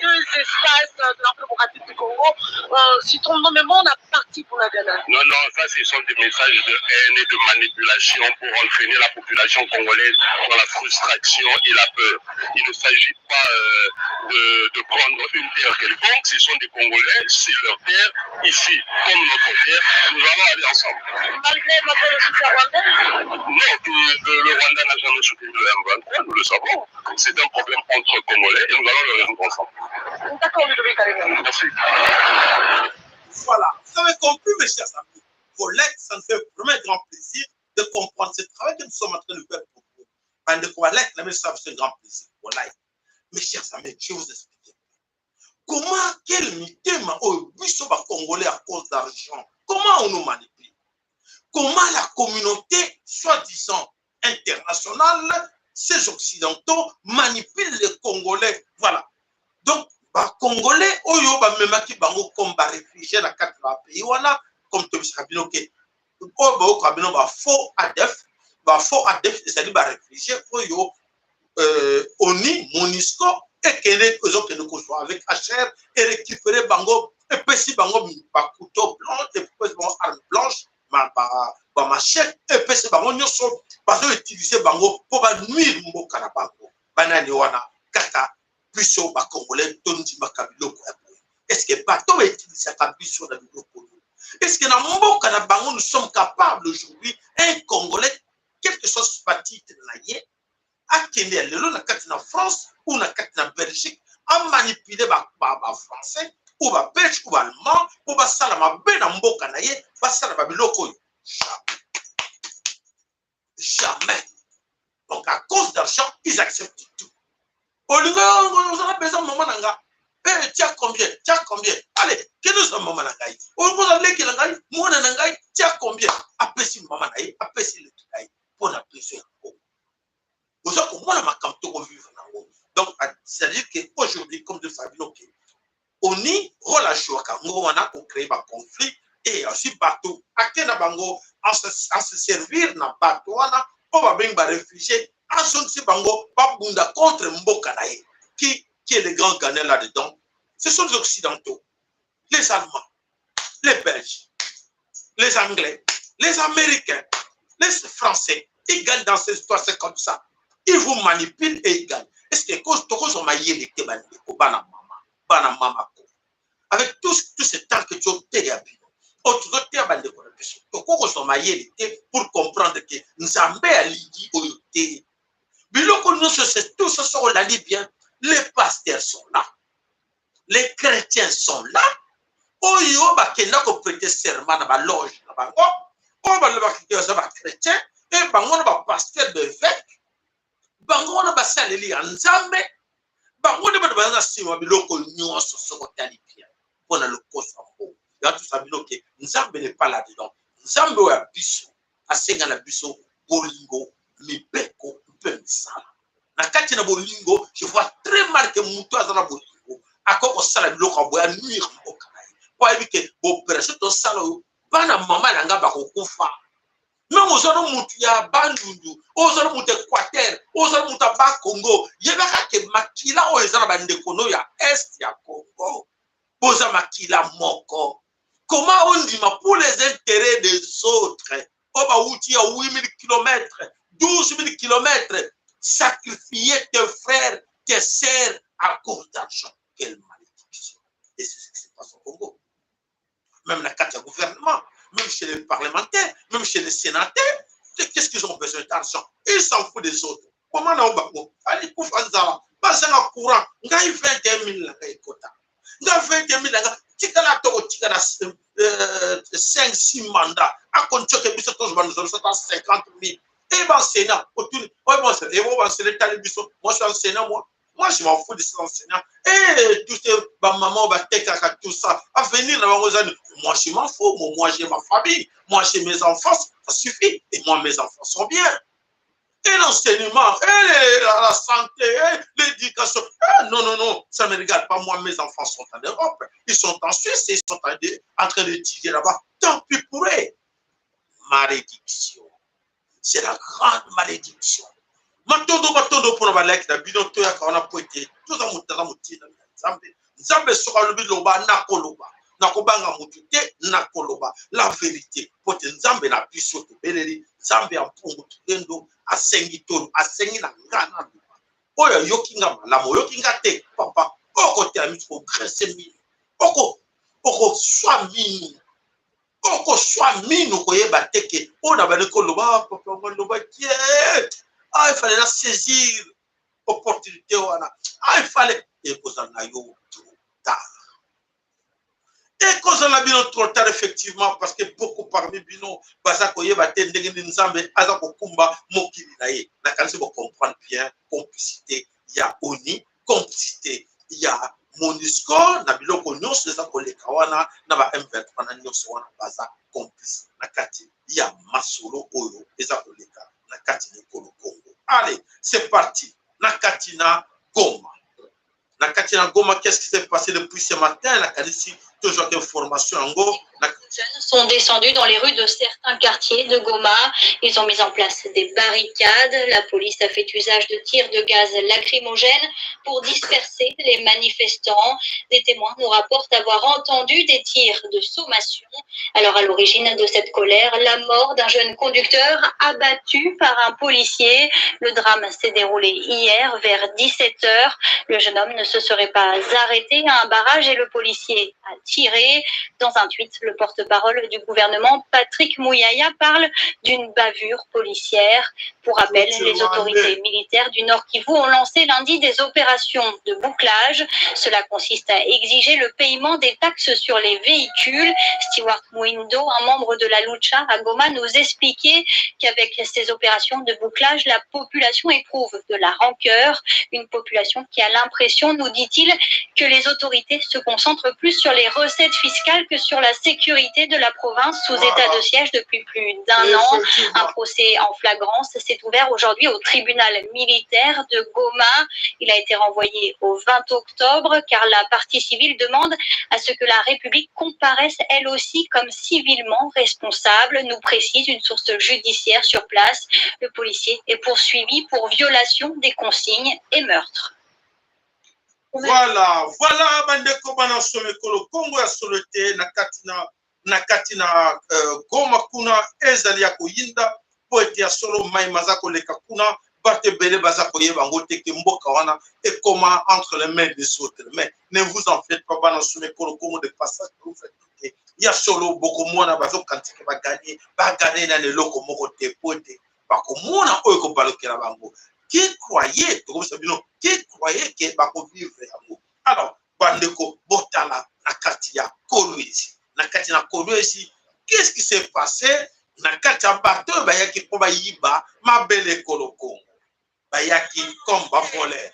deux espaces de la démocratique du Congo, si ton nommément n'a parti pour la dernière. Non, ça ce sont des messages de haine et de manipulation pour entraîner la population congolaise dans la frustration et la peur. Il ne s'agit pas de prendre une terre quelconque, ce sont des Congolais, c'est leur terre, ici comme notre terre, nous allons aller ensemble. Malgré le soutien rwandais? Non, le Rwanda n'a jamais soutenu le M23, nous le savons. C'est un problème entre Congolais et nous allons le résoudre ensemble. D'accord, Ludovic Kalinga. Merci. Voilà, vous avez compris, mes chers amis. Vos lettres, ça nous fait vraiment grand plaisir de comprendre ce travail que nous sommes en train de faire pour vous. De quoi lettres, mais ça fait un grand plaisir. Voilà. Mes chers amis, je vais vous expliquer. Comment, quel mythème au buisson congolais à cause d'argent? Comment on nous manipule? Comment la communauté, soi-disant internationale, ces occidentaux manipulent les Congolais? Voilà. Donc, les Congolais, oyo ba memaki bango comme ba réfugiés dans quatre pays voilà comme tu sais bien que oyo ba kabino ba faux ADF, c'est-à-dire ba réfugiés oyo ONI, MONUSCO et que les autres ne soit avec HR et récupérer bango et puis si bango ba couteau blanc et puis bango arme blanche ba machette et puis si bango nyoso ba utiliser bango pour ba nuire mboka na bango banani wana kaka biso ba Congolais tondi makabiloko. Est-ce que bateau va utiliser ka biso na biloko? Est-ce que na mboka na bango nous sommes capables aujourd'hui un Congolais quelque chose parti de la yé a kende lelo na kati na France ou na kati na Belgique a manipuler ba français ou ba belge ou ba allemand ou ba sala mabe na mboka na ye ba sala ba biloko? Jamais. Donc à cause d'argent ils acceptent tout. Olingo on a besoin maman nanga. Eh tiens combien? Allez, que nous sommes maman nanga. Olingo on a leki nanga, moi nanga, tiens combien? Appesi maman nanga, appesi le nanga pour la pression. Vous savez comment la makamto qu'on vit là. Donc c'est-à-dire qu'aujourd'hui comme de Fabio on y relâche on a créé un conflit et aussi bateau à quel bango en se servir na bateau on va bien réfugiés. Si bango pas bunda contre Mboka nae qui est le grand gagnant là-dedans, ce sont les Occidentaux, les Allemands, les Belges, les Anglais, les Américains, les Français. Ils gagnent dans ces histoires, c'est comme ça. Ils vous manipulent et ils gagnent. Est-ce que quand tu as maillé les mama, avec tout ce temps que tu as été pour comprendre que nous avons ligi oyote. Biloko nous c'est tout ce sont là bien. Les pasteurs sont là. Les chrétiens sont là. Oyo ba kenda ko prêter serment na ba loge na bango. O ba le ba chrétien et bango na ba pasteur de évêque. Bango na ba saleli nzambe. Bango na ba na sima biloko nyonso soko tali bien. Pona le kosambo. Ya tout ça biloko nzambe n'est pas là dedans. Nzambe wa biso asenga na biso bolingo mibeko mpensala. Na kati na bolingo, je vois très mal que muto azana bolingo. Akoko sala biloko boya nuire mboka. Kwa ebike opération to sala bana mama nanga bakokufa. Même ozana mutu ya bandundu, ozana mutu Équateur, ozana mutu ba Congo, yebaka ke makila o ezana bandekono ya est ya Congo. Boza makila moko. Comment on dit pour les intérêts des autres? Oba outi à 8000 km, 12 000 km, sacrifier tes frères, tes sœurs à cause d'argent. Quelle malédiction. Et c'est ce qui se passe au Congo. Même la carte du gouvernement, même chez les parlementaires, même chez les sénateurs, qu'est-ce qu'ils ont besoin d'argent? Ils s'en foutent des autres. Comment on a allez, pour Fanzara, pas un courant, on a 21 000 la quota. On a 21 000 la tikala toko tikala 5-6 mandats. À compter que biso tous bandes 50 000. Et ben Sénat, autour, ouais bon c'est, et bon c'est l'état de biso. Moi je suis en Sénat moi Moi, je m'en fous de ces enseignants. Et tout ce maman, tout ça, à venir, moi, je m'en fous. Moi, j'ai ma famille. Moi, j'ai mes enfants. Ça suffit. Et moi, mes enfants sont bien. Et l'enseignement, et la santé, et l'éducation. Non, ça ne me regarde pas. Moi, mes enfants sont en Europe. Ils sont en Suisse et ils sont en train d'étudier là-bas. Tant pis pour eux. Malédiction. C'est la grande malédiction. Matondo pour la like, la binoto ya kaona poete. Tout ça mutana mutina. Nzambe soka lubi loba nakoloba. Nakobanga mutute nakoloba. La vérité. Pote nzambe na biso to beleri. Nzambe ya mpungu tutendo asengi tolu asengi na ngana. Oya yokinga malamo yokinga te papa. Oko te ami ko gresse mi. Oko swa mi. Oko swa mi no koyeba teke. Ona bale koloba papa ngoloba tie. Il fallait la saisir l'opportunité. Il fallait. Et qu'on en a eu trop tard. Et qu'on en a eu trop tard, effectivement, parce que beaucoup parmi nous, Basakoye, Batendé, Nzambe, Azako Kumba, Mokili, la canne, vous comprendre bien, complicité, il y a ONI, complicité, il y a Monisco, Nabilo Konyo, c'est ça qu'on les kawana, Naba M23, Nanyo Soana, Baza, complice, Nakati, il y a Masolo, Oyo, et ça qu'on les kawana. Nakati Congo. Allez, c'est parti. Nakatina Goma. Nakatina Goma, qu'est-ce qui s'est passé depuis ce matin? Nakati, toujours d'informations en Go. Les jeunes sont descendus dans les rues de certains quartiers de Goma. Ils ont mis en place des barricades. La police a fait usage de tirs de gaz lacrymogène pour disperser les manifestants. Des témoins nous rapportent avoir entendu des tirs de sommation. Alors à l'origine de cette colère, la mort d'un jeune conducteur abattu par un policier. Le drame s'est déroulé hier vers 17h. Le jeune homme ne se serait pas arrêté à un barrage et le policier a tiré. Dans un tweet, le porte-parole du gouvernement, Patrick Mouyaya, parle d'une bavure policière. Pour rappel, les autorités militaires du Nord Kivu ont lancé lundi des opérations de bouclage. Cela consiste à exiger le paiement des taxes sur les véhicules. Stewart Mwindo, un membre de la Lucha à Goma, nous expliquait qu'avec ces opérations de bouclage, la population éprouve de la rancœur. Une population qui a l'impression, nous dit-il, que les autorités se concentrent plus sur les recettes fiscales que sur la sécurité de la province sous état de siège depuis plus d'un an. Un procès en flagrance s'est ouvert aujourd'hui au tribunal militaire de Goma. Il a été renvoyé au 20 octobre car la partie civile demande à ce que la République comparaisse elle aussi comme civilement responsable, nous précise une source judiciaire sur place. Le policier est poursuivi pour violation des consignes et meurtre. Voilà, bandeko bana somekolo Congo ya solote nakatina Goma kuna ezali ya koyinda poete ya solo mai mazako leka kuna bate bele bazako yeba ngote ke mboka wana et comment entre les mains des autres. Mais ne vous en faites pas bana somekolo Congo de passage que vous faites. Ya solo boko mona bazo kantike ba gagner na le loko moko te poete ba ko mona oyo ko balokela bango. Qui croyait que bako vivre amour. Alors, bandeko botala nakati ya Kolwezi. Nakati na Kolwezi, qu'est-ce qui s'est passé? Nakati ya bateau bayaki ko bayiba mabele kolo Congo. Bayaki comme ba voler.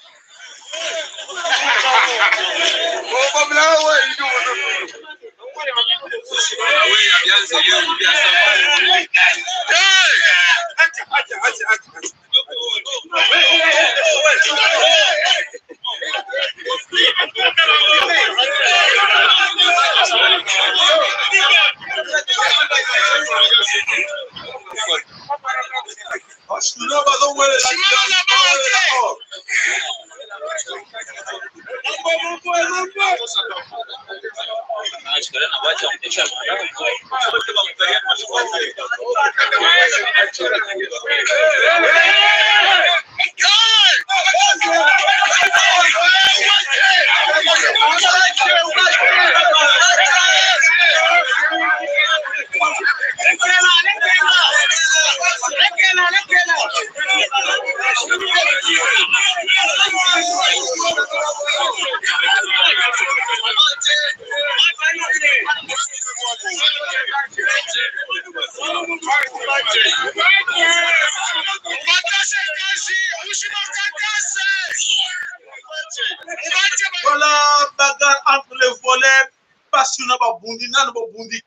entre les voleurs, parce qu'on a pas bondi, n'a pas bondi,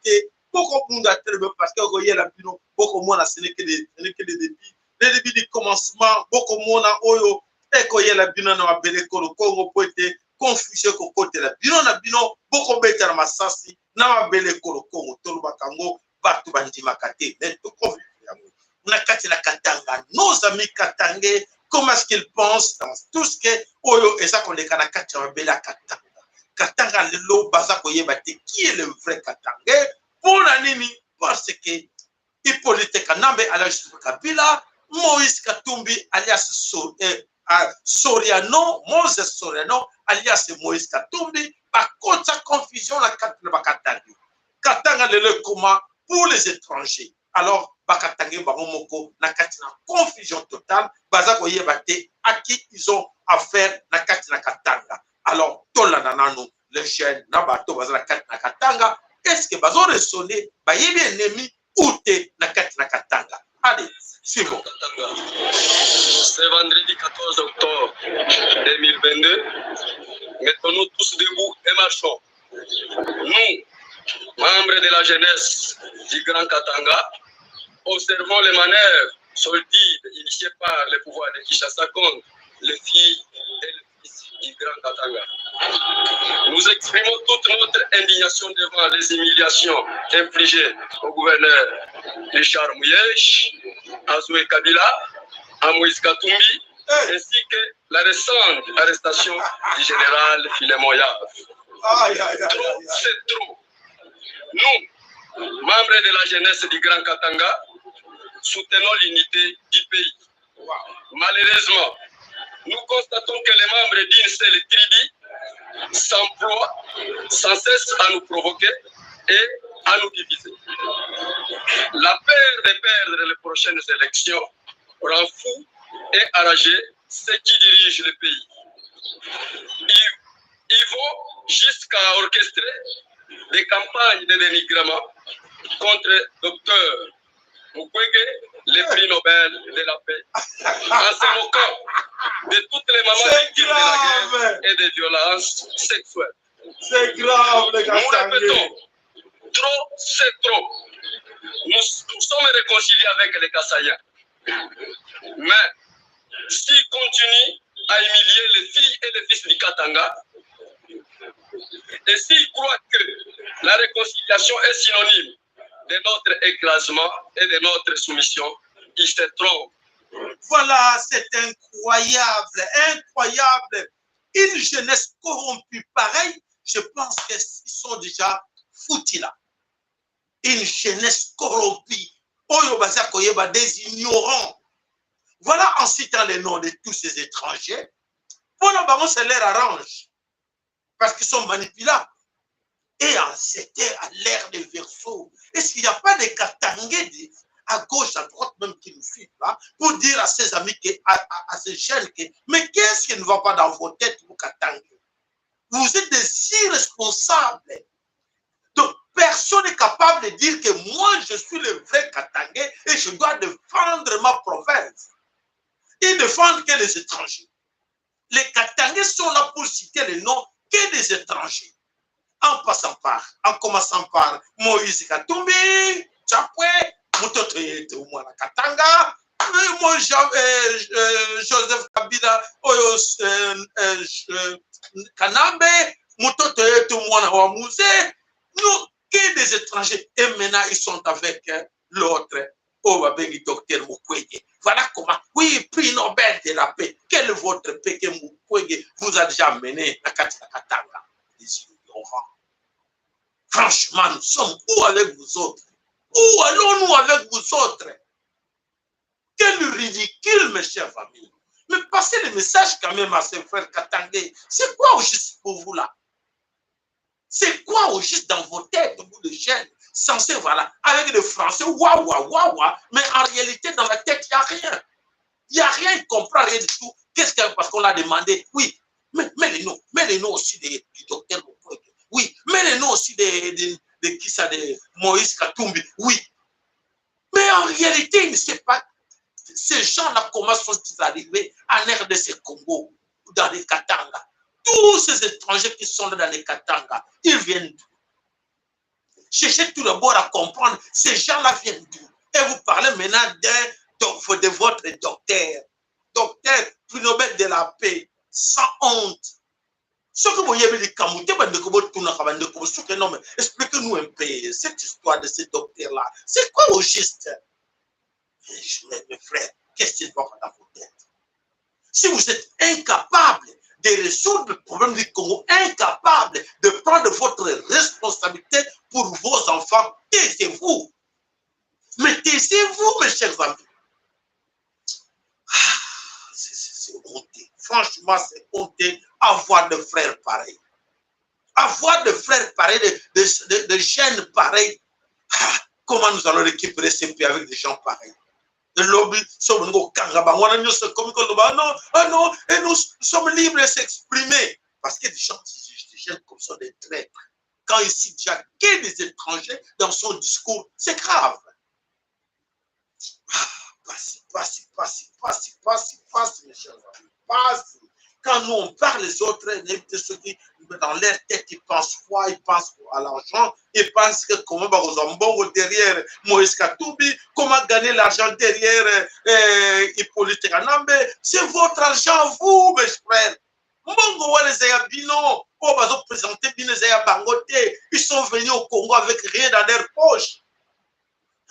beaucoup bunda très parce que vous la pino, beaucoup moins ce n'est que les débits. Les débits du commencement, beaucoup moins oyo, et qu'on y a la bino na belle Congo pour être confusé qu'au côté la bino na bino, beaucoup better ma sasi, na belle Congo, tolo bakango, batu bandi makate, net tout confus. Na kati la Katanga, nos amis katangais, comment est-ce qu'ils pensent dans tout ce que oyo et ça qu'on les kana kati la belle Katanga. Katanga lelo baza koyebate qui est le vrai Katangais pour la nini parce que Hippolyte Kanambe alias Kabila, Moïse Katumbi alias Soriano, Moses Soriano alias Moïse Katumbi, par contre sa confusion la Katanga. Katanga lelo comment pour les étrangers. Alors Bakatangé Baromoko na katina confusion totale baza koyebate à qui ils ont affaire na katina Katanga. Alors, les jeunes, Katanga, est-ce que bazo ressonné, bayebi ennemi, ou te na Katanga? Allez, c'est bon. C'est vendredi 14 octobre 2022. Mettons-nous tous debout et marchons. Nous, membres de la jeunesse du Grand Katanga, observons les manœuvres sordides initiées par les pouvoirs de Kinshasa contre les filles et les du Grand Katanga. Nous exprimons toute notre indignation devant les humiliations infligées au gouverneur Richard Mouyesh, à Zoué Kabila, à Moïse Katumbi, ainsi que la récente arrestation du général Filemon Yav. Trop, c'est trop. Nous, membres de la jeunesse du Grand Katanga, soutenons l'unité du pays. Malheureusement, nous constatons que les membres d'une seule tribu s'emploient sans cesse à nous provoquer et à nous diviser. La peur de perdre les prochaines élections rend fou et enragé ceux qui dirigent le pays. Ils vont jusqu'à orchestrer des campagnes de dénigrement contre Dr Mukwege, le prix Nobel de la paix, en se moquant de toutes les mamans victimes de la guerre et des violences sexuelles. C'est grave, les gars. Nous répétons, trop, c'est trop. Nous sommes réconciliés avec les Kassaïens. Mais s'ils continuent à humilier les filles et les fils du Katanga, et s'ils croient que la réconciliation est synonyme de notre écrasement et de notre soumission, ils se trompent. Voilà, c'est incroyable, incroyable. Une jeunesse corrompue pareille, je pense qu'ils sont déjà foutus là. Une jeunesse corrompue, des ignorants. Voilà en citant les noms de tous ces étrangers. Pour nous, ça leur arrange. Parce qu'ils sont manipulables. Et c'était à l'ère des Verseaux. Est-ce qu'il n'y a pas de Katangais à gauche, à droite même qui nous suivent là, pour dire à ses amis, à ces jeunes, mais qu'est-ce qui ne va pas dans vos têtes, vous Katangais? Vous êtes des irresponsables. Donc, personne n'est capable de dire que moi, je suis le vrai Katangais et je dois défendre ma province. Ils défendent que les étrangers. Les Katangais sont là pour citer les noms que des étrangers. En passant par, en commençant par Moïse Katumbi, Chapwe, Mutoto Yete Umwana Katanga, Joseph Kabila, Kanambe, Mutoto Yete Umwana Wamouze, nous, que des étrangers. Et maintenant, ils sont avec l'autre, Owabengi Docteur Mukwege. Voilà comment, oui, prix Nobel de la paix. Quel est votre paix que Mukwege vous a déjà mené à Katanga? Franchement, nous sommes où avec vous autres? Où allons-nous avec vous autres? Quel ridicule, mes chers amis. Mais passez le message quand même à ces frères Katangais. C'est quoi au juste pour vous là? C'est quoi au juste dans vos têtes, vous les jeunes, censés, voilà, avec le français, waouh, waouh, waouh, mais en réalité, dans la tête, il n'y a rien. Il n'y a rien, il ne comprend rien du tout. Qu'est-ce que, parce qu'on l'a demandé, oui, mais les noms aussi du docteur Mukwege. Oui, mais les noms aussi de qui ça, de Moïse Katumbi, oui. Mais en réalité, il ne sait pas, ces gens-là, comment sont-ils arrivés en RDC Congo, dans les Katanga? Tous ces étrangers qui sont dans les Katanga, ils viennent d'où? Cherchez tout d'abord à comprendre, ces gens-là viennent d'où? Et vous parlez maintenant de votre docteur, prix Nobel de la paix, sans honte. Ce que vous voyez, expliquez-nous un peu cette histoire de ces docteurs-là. C'est quoi au juste? Mes frères, qu'est-ce qui va dans vos têtes? Si vous êtes incapable de résoudre le problème du Congo, incapable de prendre votre responsabilité pour vos enfants, taisez-vous. Mais taisez-vous, mes chers amis. C'est honteux. Franchement, c'est honteux avoir de frères pareils. Avoir de frères pareils, de jeunes pareils. Comment nous allons récupérer ces pays avec des gens pareils? De lobby, non, et nous sommes libres de s'exprimer. Parce que des gens comme ça, des traîtres. Quand il cite déjà que des étrangers dans son discours, c'est grave. Passe, mes chers amis. Passe. Quand nous on parle les autres, ceux qui dans leur tête ils pensent quoi? Ils pensent à l'argent, ils pensent que comment derrière Moïse Katoubi, comment gagner l'argent derrière Hippolyte Kanambe. C'est votre argent, vous, mes frères. Ils sont venus au Congo avec rien dans leur poche.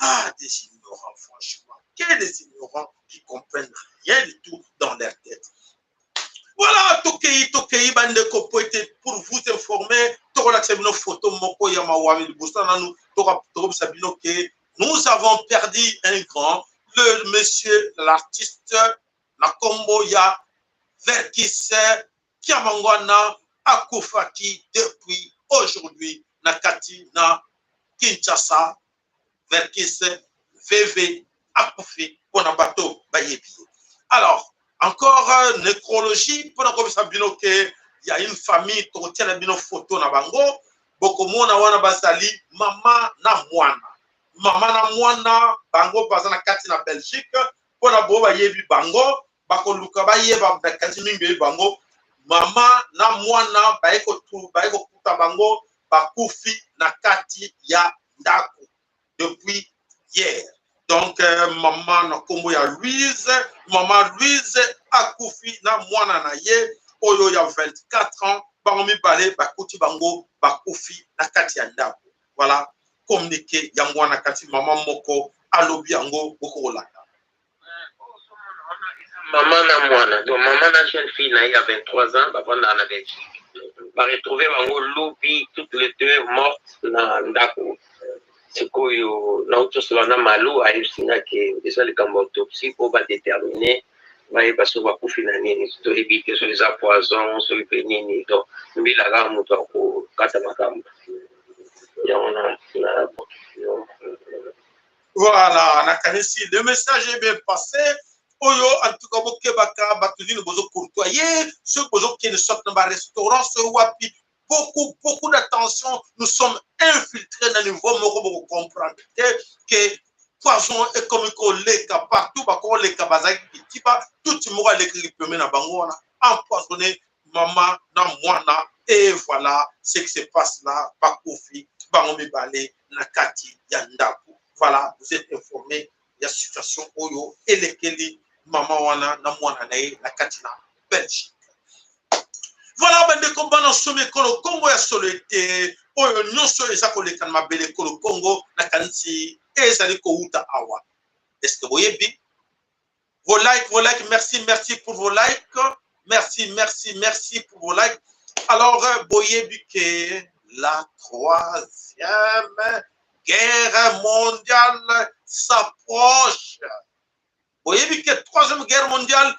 Ah, des ignorants, franchement. Quels des ignorants qui comprennent rien du tout dans leur tête. Voilà, Tokei, Bandeko, pour vous informer, nous avons perdu un grand, le monsieur, l'artiste, Nakomboya, Verkis, Kiamangwana, Akufaki, depuis aujourd'hui, Nakati, na Kinshasa, Verkis, VV, Akufi, Bonabato, Bayebi. Alors, encore nécrologie, pour il y a une famille qui tient une photo na bango, bokomona wana basali mama na mwana bango bazana kati na Belgique, pour na bo bayebi bango, bakoluka bayeba bakati mingi bango, mama na mwana baeko kuta bango bakufi na kati ya ndako depuis hier. Donc, maman na kombo ya Louise, maman Louise akufi na mwana na ye, oyo ya 24 ans, bangomi bale bakuti bango bakufi na kati ya ndako. Voilà, communiqué ya mwana kati maman moko alobi yango boko olanda. Maman na mwana, donc maman na jeune fille na a 23 ans, papa na la Belgique. Va retrouver bango lobi toutes les deux mortes na ndako. Sikoyo na utosolana malu ayebisina ke eza likambo autopsie po badétermine bayeba so bakufi na nini toyebi ke so eza poison so mpe nini donc mbilaka moto akokata makambo yango na voilà nakanisi le message est bien passé. Oyo en tout cas bokebaka batudini bozo courtoyer ceux bozo qui ne sortent dans un restaurant ce wapi beaucoup d'attention. Nous sommes infiltrés dans le niveau pour comprendre que poison est comme les cas partout, les cas bazaki, tout le monde l'écrit na bangona empoisonné maman na mwana et voilà ce qui se passe là bakofi bangomi balé na kati ya ndako. Voilà, vous êtes informés de la situation oyo elekeli maman wana na mwana na kati na Belgique. Voilà, ben de combat dans ce Congo, Congo a solité, oyo nyonso eza koleka na mabele Congo na kanisi ezali ko uta awa. Est-ce que vous voyez bien? Vos likes, merci pour vos likes. Merci pour vos likes. Alors, boyebi que la 3e guerre mondiale s'approche. Boyebi que 3e guerre mondiale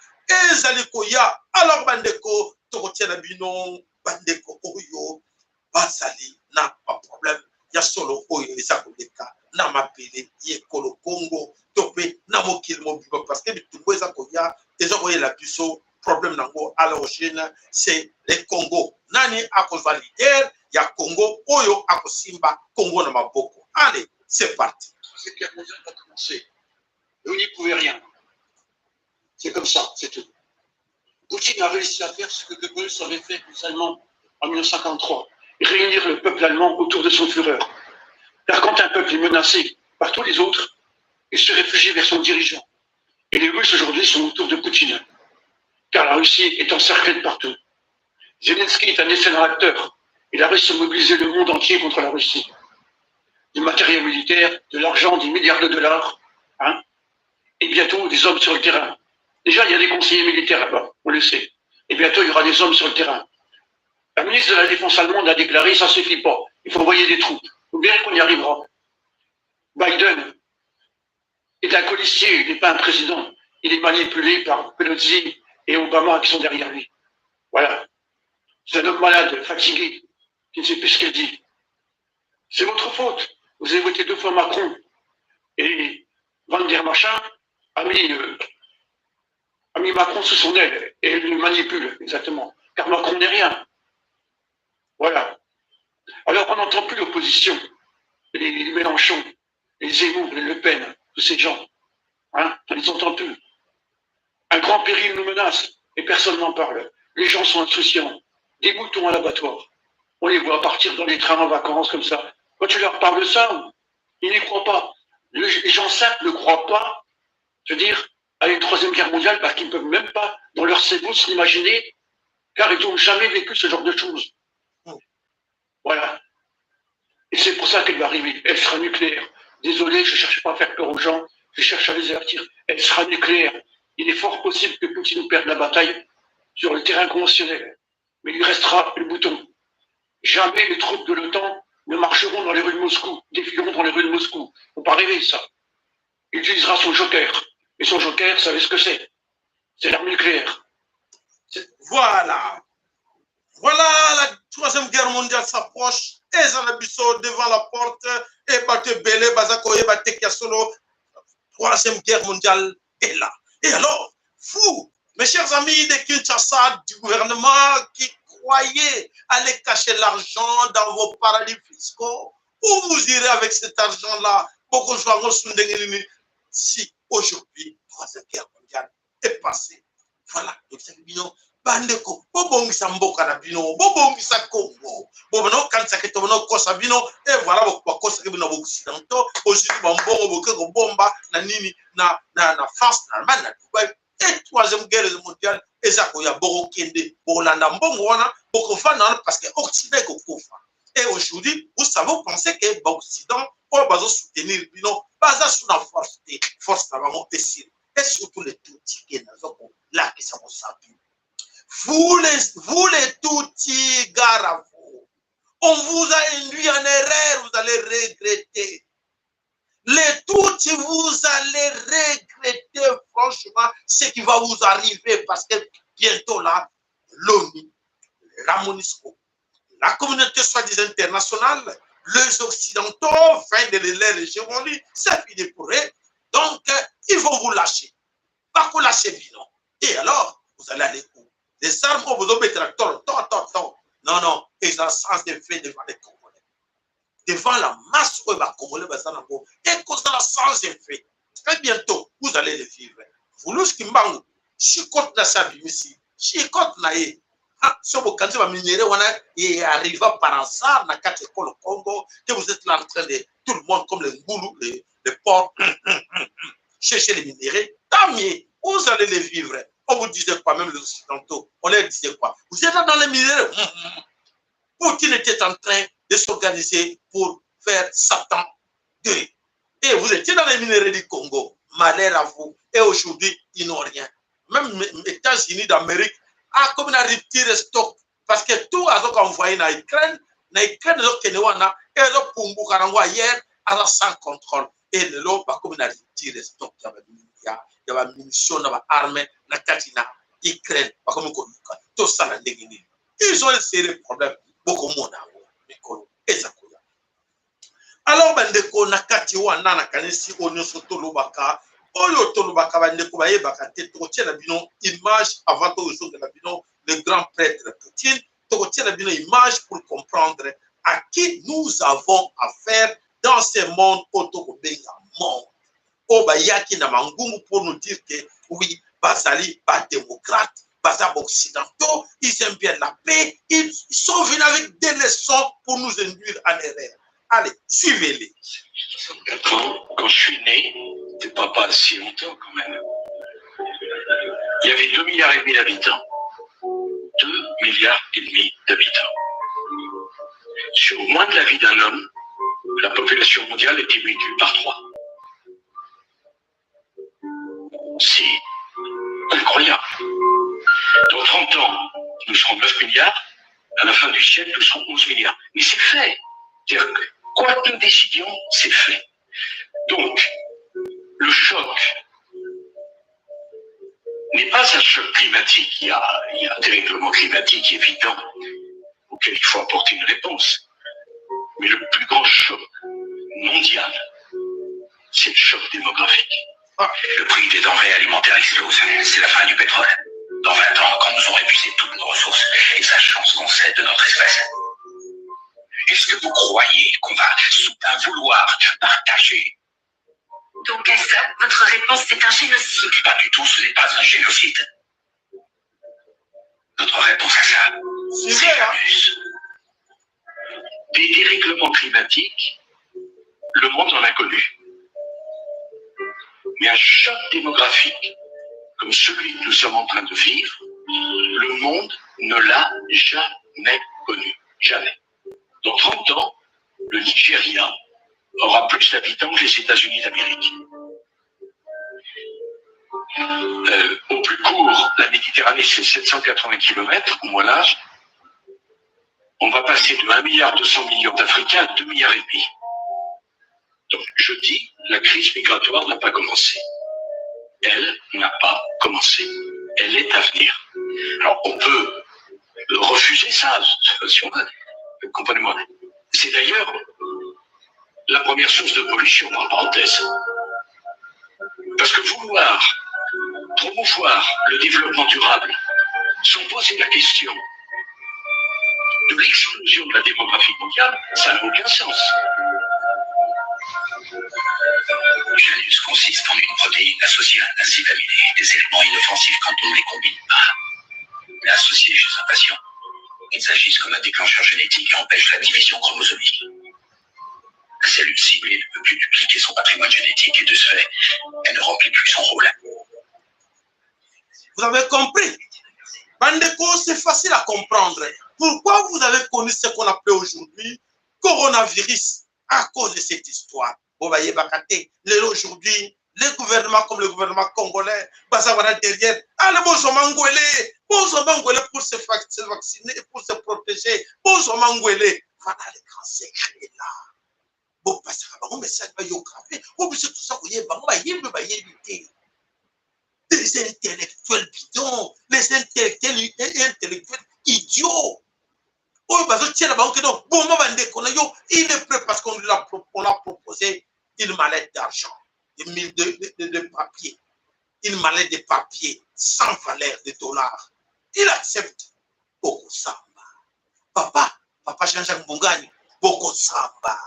ezali ko ya. Alors, bandeko tokotiana bino bandeko oyo basali na pas problème ya solo oyo eza koleka na mapele ye kolo Congo topé na mokili mobimba parce que bitumbo eza koya eza koyela biso problème nango à l'origine c'est le Congo. Nani akozwa leader ya Congo oyo akosimba Congo na maboko. Allez, c'est parti. C'est que la mondiale va commencer. Et vous n'y pouvez rien. C'est comme ça, c'est tout. Poutine a réussi à faire ce que Goebbels avait fait aux Allemands en 1943, réunir le peuple allemand autour de son Führer. Car quand un peuple est menacé par tous les autres, il se réfugie vers son dirigeant. Et les Russes aujourd'hui sont autour de Poutine, car la Russie est encerclée de partout. Zelensky est un excellent acteur. Il a réussi à mobiliser le monde entier contre la Russie. Du matériel militaire, de l'argent, des milliards de dollars, hein, et bientôt des hommes sur le terrain. Déjà, il y a des conseillers militaires là-bas, on le sait. Et bientôt, il y aura des hommes sur le terrain. La ministre de la Défense allemande a déclaré, ça ne suffit pas, il faut envoyer des troupes. Vous verrez qu'on y arrivera. Biden est un colistier, il n'est pas un président. Il est manipulé par Pelosi et Obama qui sont derrière lui. Voilà. C'est un homme malade, fatigué, qui ne sait plus ce qu'il dit. C'est votre faute. Vous avez voté 2 fois Macron. Et Van der Machin a mis Macron sous son aile et le manipule, exactement. Car Macron n'est rien. Voilà. Alors on n'entend plus l'opposition. Les Mélenchon, les Zemmour, les Le Pen, tous ces gens. Hein, on ne les entend plus. Un grand péril nous menace et personne n'en parle. Les gens sont insouciants. Des moutons à l'abattoir. On les voit partir dans les trains en vacances comme ça. Quand tu leur parles de ça, ils n'y croient pas. Les gens simples ne croient pas, je veux dire, à une 3e guerre mondiale parce qu'ils ne peuvent même pas, dans leur cerveau, s'imaginer, car ils n'ont jamais vécu ce genre de choses. Voilà. Et c'est pour ça qu'elle va arriver. Elle sera nucléaire. Désolé, je ne cherche pas à faire peur aux gens, je cherche à les avertir. Elle sera nucléaire. Il est fort possible que Poutine perde la bataille sur le terrain conventionnel. Mais il restera le bouton. Jamais les troupes de l'OTAN ne marcheront dans les rues de Moscou, défileront dans les rues de Moscou. Faut pas rêver, ça. Il utilisera son joker. Et son joker, vous savez ce que c'est? C'est l'arme nucléaire. Voilà. Voilà, la 3e guerre mondiale s'approche. Et Zanabiso devant la porte. Et Bate Bele, Bazako, et Bate Kiasolo. 3e guerre mondiale est là. Et alors, vous, mes chers amis de Kinshasa, du gouvernement qui croyez aller cacher l'argent dans vos paradis fiscaux, où vous irez avec cet argent-là? Si aujourd'hui, la 3e guerre mondiale est passée, voilà, donc c'est bien. Bandeko, bobongisa mboka na bino, bobongisa Congo, bobono kanisa keto bono kosa bino, et voilà pourquoi kosa ke bino occidentaux, aujourd'hui bambongo boke ko bomba na nini na France, na Allemagne, na Dubaï, et 3e guerre mondiale, ezako ya boko kende, bolanda mbongo wana, boko fana parce que occident ko kofa. Et aujourd'hui, vous savez, vous pensez que l'Occident, on va soutenir bino, basa sous la force na bango et surtout les tout tickets là qui sont sapus. Vous les tout-petits gars, on vous a induit en erreur, vous allez regretter. Les tout-petits, vous allez regretter franchement ce qui va vous arriver parce que bientôt là, l'ONU, la MONUSCO, la communauté soi-disant internationale, les Occidentaux, fin de leur hégémonie, c'est fini pour eux. Donc, ils vont vous lâcher. Pas qu'on lâche Bino. Et alors, vous allez aller où? Les armes qu'on vous met tracteur, non, non, ils ont sens de fait devant les Congolais. Devant la masse où les Congolais, et qu'on a sans effet. Très bientôt, vous allez les vivre. Vous nous qui m'ont chicote na sabimisi, chicote na ye. Si vous quand vous minérez, et arrive par hasard na quatre écoles au Congo, que vous êtes là en train de tout le monde comme les goulous, les porcs, chercher les minéraux, tant mieux, vous allez les vivre. On vous disait quoi, même les Occidentaux, on leur disait quoi? Vous êtes là dans les minéraux. Poutine était en train de s'organiser pour faire Satan 2. Et vous étiez dans les minéraux du Congo, malheur à vous. Et aujourd'hui, ils n'ont rien. Même les États-Unis d'Amérique, comme ils ont retiré stock, parce que tout a envoyé dans l'Ukraine, et ils ont hier sans contrôle. Et le lot, comme ils ont retiré stock, il y avait munitions, il y avait armées, il y avait Ukraine, tout ça, ils ont essayé le problème. Beaucoup de monde alors, bandeko nakati wana nakanisi onyo soto lobaka oyo to lobaka bandeko bayebaka te tokotia na bino image avant to zonga na bino le grand prêtre Poutine tokotia na bino image pour comprendre à qui nous avons affaire dans ce monde otokobenga monde o bayaki na mangungu pour nous dire que oui bazali ba démocrate Bazar occidentaux, ils aiment bien la paix, ils sont venus avec des leçons pour nous induire en erreur. Allez, suivez-les. Quand je suis né, c'est pas si longtemps quand même, il y avait 2,5 milliards d'habitants. 2,5 milliards d'habitants. Sur moins de la vie d'un homme, la population mondiale est multipliée par 3. C'est incroyable. Dans 30 ans, nous serons 9 milliards. À la fin du siècle, nous serons 11 milliards. Mais c'est fait. C'est-à-dire que quoi que nous décidions, c'est fait. Donc, le choc n'est pas un choc climatique. Il y a un dérèglement climatique évident auquel il faut apporter une réponse. Mais le plus grand choc mondial, c'est le choc démographique. Le prix des denrées alimentaires explose. C'est la fin du pétrole. Dans 20 ans, quand nous aurons épuisé toutes nos ressources et sa chance qu'on sait de notre espèce. Est-ce que vous croyez qu'on va soudain vouloir partager? Donc à ça, votre réponse c'est un génocide. Pas du tout, ce n'est pas un génocide. Notre réponse à ça, c'est plus. Des dérèglements climatiques, le monde en a connu. Mais un choc démographique, comme celui que nous sommes en train de vivre, le monde ne l'a jamais connu. Jamais. Dans 30 ans, le Nigeria aura plus d'habitants que les États-Unis d'Amérique. Au plus court, la Méditerranée, c'est 780 km, au moins large. On va passer de 1,2 milliard d'Africains à 2,5 milliards. Donc, je dis, la crise migratoire n'a pas commencé. Elle n'a pas commencé. Elle est à venir. Alors, on peut refuser ça, si on veut. Comprenez-moi. C'est d'ailleurs la première source de pollution, en parenthèse. Parce que vouloir promouvoir le développement durable sans poser la question de l'explosion de la démographie mondiale, ça n'a aucun sens. L'uranus consiste en une protéine associée à un acide aminé, des éléments inoffensifs quand on ne les combine pas. Mais associés chez un patient, ils agissent comme un déclencheur génétique et empêchent la division chromosomique. La cellule ciblée ne peut plus dupliquer son patrimoine génétique et de ce fait, elle ne remplit plus son rôle. Vous avez compris? Bandeko, c'est facile à comprendre. Pourquoi vous avez connu ce qu'on appelle aujourd'hui coronavirus à cause de cette histoire? Vous voyez, aujourd'hui, les gouvernements comme le gouvernement congolais, derrière, pour se vacciner, pour se protéger, voilà les grands secrets là. Bon, parce que bon message va yokabe, tout ça des intellectuels bidons, les intellectuels idiots. Il est prêt parce qu'on l'a proposé une mallette d'argent, de papier, une mallette de papier sans valeur de dollars. Il accepte. Boko Samba. Papa Jean-Jacques Mbungani, Boko Samba.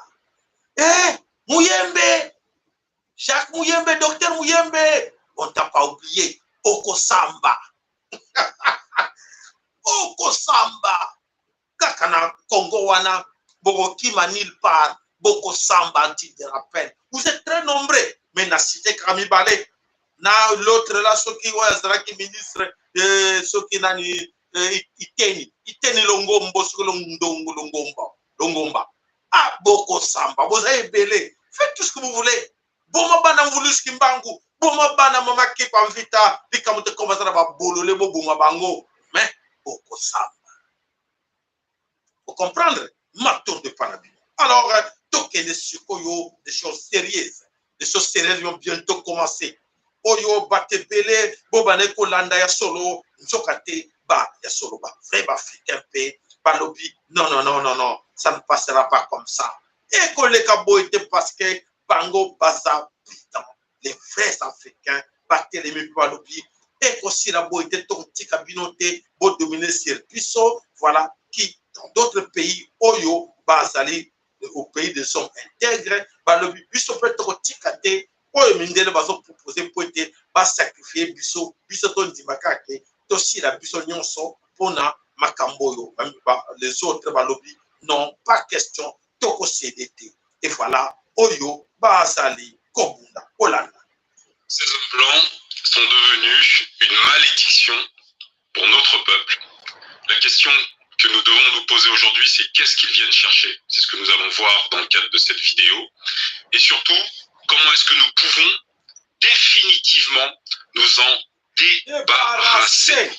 Mouyembe, Jacques Mouyembe, docteur Mouyembe, on t'a pas oublié, Boko Samba. Boko Samba. Kakana Congo wana Boko Kima nulle part Boko Samba anti-rappel. Vous êtes très nombreux, mais na cité Kamibale, na l'autre là, ceux qui ont ministre, ceux qui n'ont Iteni Longombo, Longomba. Ah, Boko Samba, vous avez belé. Faites tout ce que vous voulez. Boma bana voulu skimbangu, Boma bana mama kipa vita, likamote kombazara ba bolo le boma bango. Mais Boko Samba. Vous comprendre? Maton de Panabi. Alors, toquez les sukoyo, des choses sérieuses. Des choses sérieuses vont bientôt commencer. Oyo bate belé, bobane kolanda ya solo, nzokate ba ya solo ba. Vrai ba africain pe, balobi. Non. Ça ne passera pas comme ça. Et que les caboïtes parce que Bango Baza Pitan, les vrais Africains, Barthélemy Balobi, et aussi la boïte Tonti Kabinote, pour dominer sur Piso, voilà, qui dans d'autres pays, Oyo, Bazali, au pays des hommes intègres, Balobi, Piso peut être Tikate, Oyo Mindele Bazo proposé pour être sacrifier Biso, Biso Tondi Makake, tosila biso nyonso pona makamboyo les autres balobi non pas question toko CDT et voilà oyo bazali kobunda olanda. Ces hommes blancs sont devenus une malédiction pour notre peuple. La question que nous devons nous poser aujourd'hui, c'est qu'est-ce qu'ils viennent chercher? C'est ce que nous allons voir dans le cadre de cette vidéo. Et surtout, comment est-ce que nous pouvons définitivement nous en débarrasser?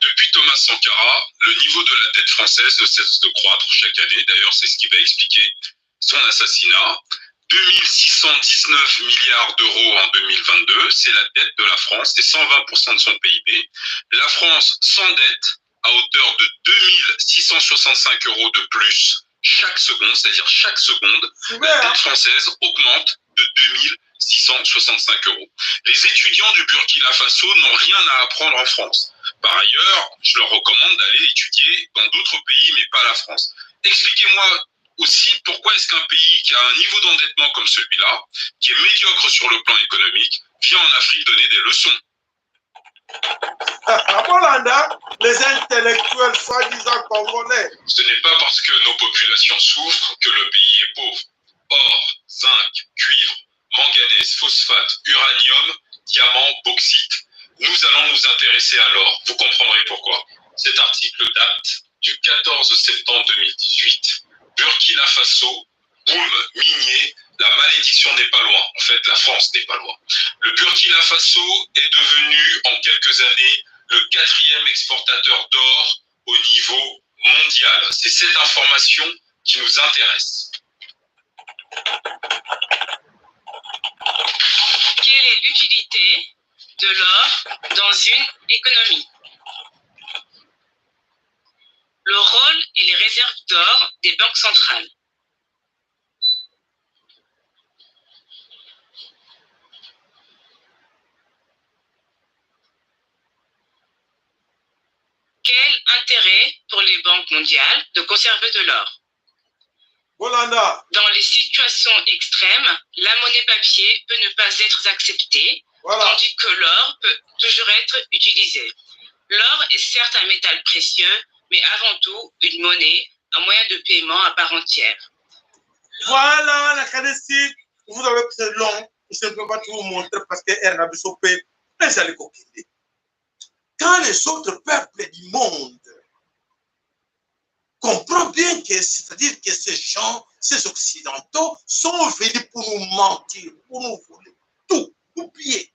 Depuis Thomas Sankara, le niveau de la dette française ne cesse de croître chaque année. D'ailleurs, c'est ce qui va expliquer son assassinat. 2619 milliards d'euros en 2022, c'est la dette de la France, c'est 120% de son PIB. La France s'endette à hauteur de 2665 euros de plus chaque seconde, c'est-à-dire chaque seconde, la dette française augmente de 2665 euros. Les étudiants du Burkina Faso n'ont rien à apprendre en France. Par ailleurs, je leur recommande d'aller étudier dans d'autres pays, mais pas la France. Expliquez-moi aussi pourquoi est-ce qu'un pays qui a un niveau d'endettement comme celui-là, qui est médiocre sur le plan économique, vient en Afrique donner des leçons. À Bolanda, les intellectuels soi-disant congolais. Ce n'est pas parce que nos populations souffrent que le pays est pauvre. Or, zinc, cuivre, manganèse, phosphate, uranium, diamant, bauxite, nous allons nous intéresser à l'or. Vous comprendrez pourquoi. Cet article date du 14 septembre 2018. Burkina Faso, boom minier, la malédiction n'est pas loin. En fait, la France n'est pas loin. Le Burkina Faso est devenu en quelques années le 4e exportateur d'or au niveau mondial. C'est cette information qui nous intéresse. Quelle est l'utilité de l'or dans une économie? Le rôle et les réserves d'or des banques centrales. Quel intérêt pour les banques mondiales de conserver de l'or? Dans les situations extrêmes, la monnaie papier peut ne pas être acceptée, tandis que l'or peut toujours être utilisé. L'or est certes un métal précieux, mais avant tout une monnaie, un moyen de paiement à part entière. Voilà, la cadécie, vous avez pris long, je ne peux pas tout vous montrer parce que Ernabiso P, les allez coquiner. Quand les autres peuples du monde comprennent bien que, c'est-à-dire que ces gens, ces occidentaux, sont venus pour nous mentir, pour nous voler tout, nous piller.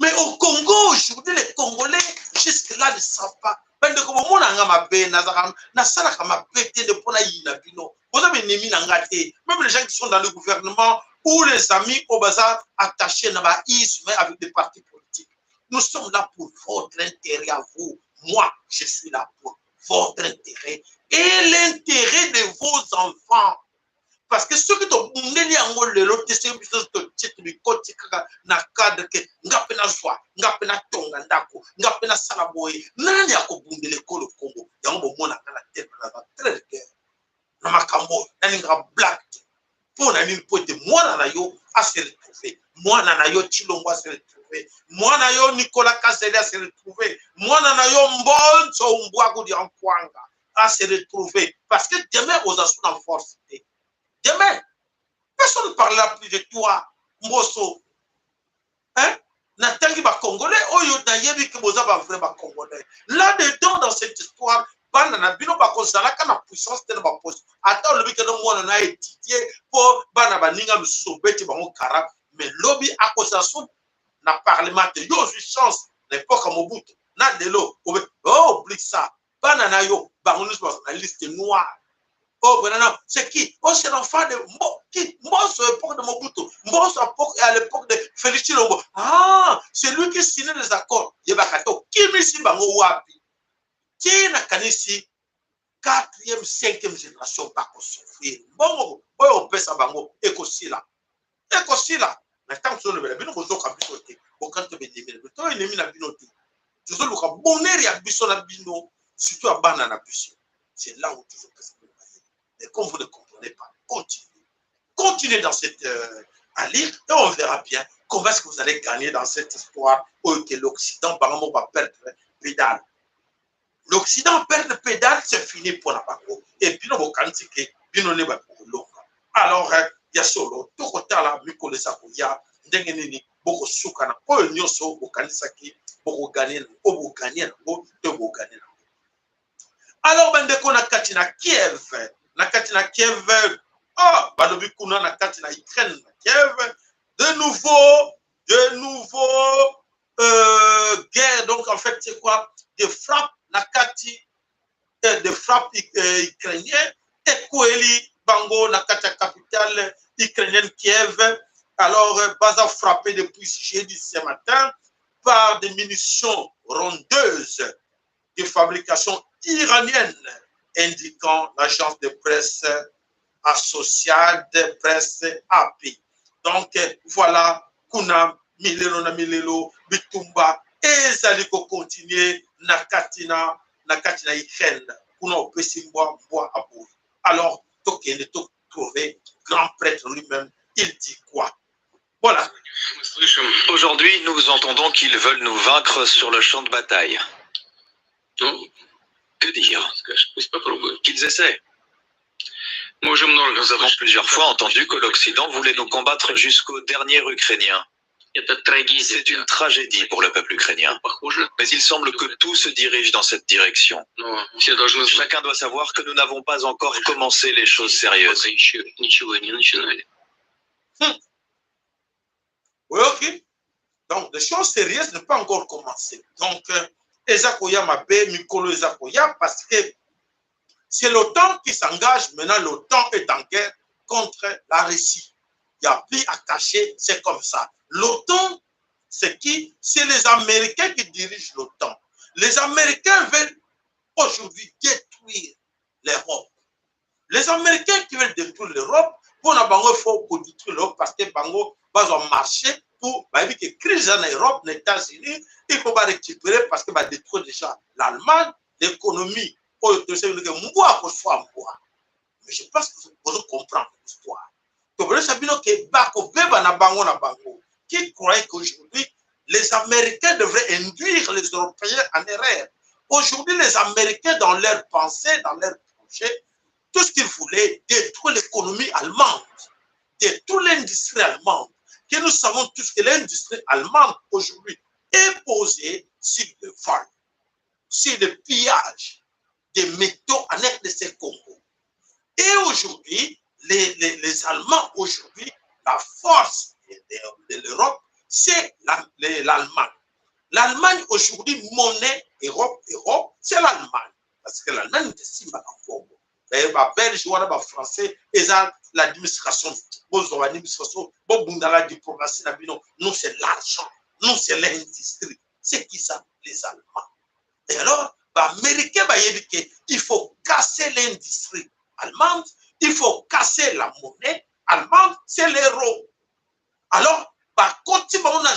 Mais au Congo, aujourd'hui, les Congolais, jusque-là, ne savent pas. Même les gens qui sont dans le gouvernement ou les amis au bazar attachés avec des partis politiques. Nous sommes là pour votre intérêt à vous. Moi, je suis là pour votre intérêt et l'intérêt de vos enfants. Parce que ceux qui ont bundeli yango lelo tese biso to tete bikoti kaka na cadre ke ngape na joie ngape na tonga ndako ngape na salaboye nani akobundele ko le Congo yango bomona kana tete na très bien na makambo nani nga black pour na nini pote mwana na yo a se retrouver mwana na yo Chilombo a se retrouver mwana yo Nicolas Kazeli a se retrouver mwana na yo Mbonzo Mbwago di Ankwanga a se retrouver parce que demain aux assauts en force. Demain, personne ne parlera plus de toi, Mbosso. Hein? Natangi ba Congolais, oyo na yebi ke boza ba vrai ba Congolais. Là-dedans, dans cette histoire, bana na bino ba kozala kana puissance telle ba poste. Attends le bike no mwana na étudié pour bana ba ninga lususo beti bango kara, mais lobby accusation na parlement yo chance l'époque Mobutu. Na delo, oh oublie ça. Bana na yo bango na liste noire. Oh, non, c'est qui? Oh, c'est l'enfant de qui? Mbosso à l'époque de Mobutu. Mbosso à l'époque de Félix Chilombo. Ah, c'est lui qui signait les accords. Yebakato. Qui misi bango wapi? Qui n'a kanisi 4e, 5e génération pas qu'on souffrir. Bon, on peut ça bango. Ekosila. Ekosila. Maintenant, tu le bino ko zoka bisote. Au quand tu me dis, mais toi il est mis na binote. Tu zo luka bonheur ya biso na bino, surtout à banana biso. C'est là où tu veux. Et comme vous ne comprenez pas, continuez dans cette à lire et on verra bien comment est-ce que vous allez gagner dans cette histoire où que l'Occident va perdre pédale. L'Occident perd pédale, c'est fini pour la Bango. Et puis, nous avons alors, il y a solo, tout côté là, Miko les Akoya, Dengenini, beaucoup soukana, oh, nyoso, Bokanisaki, beaucoup gagner, oh, gagner, oh, beaucoup gagner. Alors, ben, dès qu'on a Katina Kiev, na Katina Kiev, oh, Badobikuna, na Katina Ukraine, Kiev, de nouveau, guerre, donc en fait, c'est quoi? Des frappes, na Kati, des frappes ukrainiennes, et Koueli, Bango, la capitale ukrainienne Kiev. Alors, Baza frappé depuis jeudi ce matin par des munitions rondeuses de fabrication iranienne, indiquant l'agence de presse Associated Press AP. Donc, voilà, Kuna, Milelo, Bitumba, et Zaliko continue, Nakatina Ukraine, Kuna Opesimboa, Mboa Abou. Alors, Tokyo trouvé grand prêtre lui-même, il dit quoi? Voilà. Aujourd'hui, nous entendons qu'ils veulent nous vaincre sur le champ de bataille. Que dire? Qu'ils essaient. Nous avons plusieurs fois entendu que l'Occident voulait nous combattre jusqu'au dernier Ukrainien. C'est une tragédie pour le peuple ukrainien. Mais il semble que tout se dirige dans cette direction. Chacun doit savoir que nous n'avons pas encore commencé les choses sérieuses. Oui, ok. Donc, les choses sérieuses n'ont pas encore commencé. Donc, Ezakoya Mabé, Mikolo Ezakoya, parce que c'est l'OTAN qui s'engage. Maintenant, l'OTAN est en guerre contre la Russie. Il n'y a plus à cacher, c'est comme ça. L'OTAN, c'est qui? C'est les Américains qui dirigent l'OTAN. Les Américains veulent aujourd'hui détruire l'Europe. Les Américains qui veulent détruire l'Europe, pour il faut détruire l'Europe parce que Bango va marcher pour que la crise en Europe, les États-Unis, il faut récupérer parce que va détruire déjà l'Allemagne, l'économie. Mais je pense que vous comprenez l'histoire. Qui croyait qu'aujourd'hui, les Américains devraient induire les Européens en erreur. Aujourd'hui, les Américains, dans leur pensée, dans leur projet, tout ce qu'ils voulaient, détruire l'économie allemande, détruire l'industrie allemande. Que nous savons tous que l'industrie allemande, aujourd'hui, est posée sur le vol, sur le pillage des métaux en RDC Congo. Et aujourd'hui, les Allemands, aujourd'hui, la force de l'Europe, c'est l'Allemagne. L'Allemagne, aujourd'hui, monnaie Europe, c'est l'Allemagne. Parce que l'Allemagne est si mal en Congo. Les Belges, les Français, ils ont l'administration. La diplomatie, nous, c'est l'argent. Nous, c'est l'industrie. C'est qui ça? Les Allemands. Et alors, les Américains, il faut casser l'industrie allemande. Il faut casser la monnaie allemande, c'est l'euro. Alors, quand on a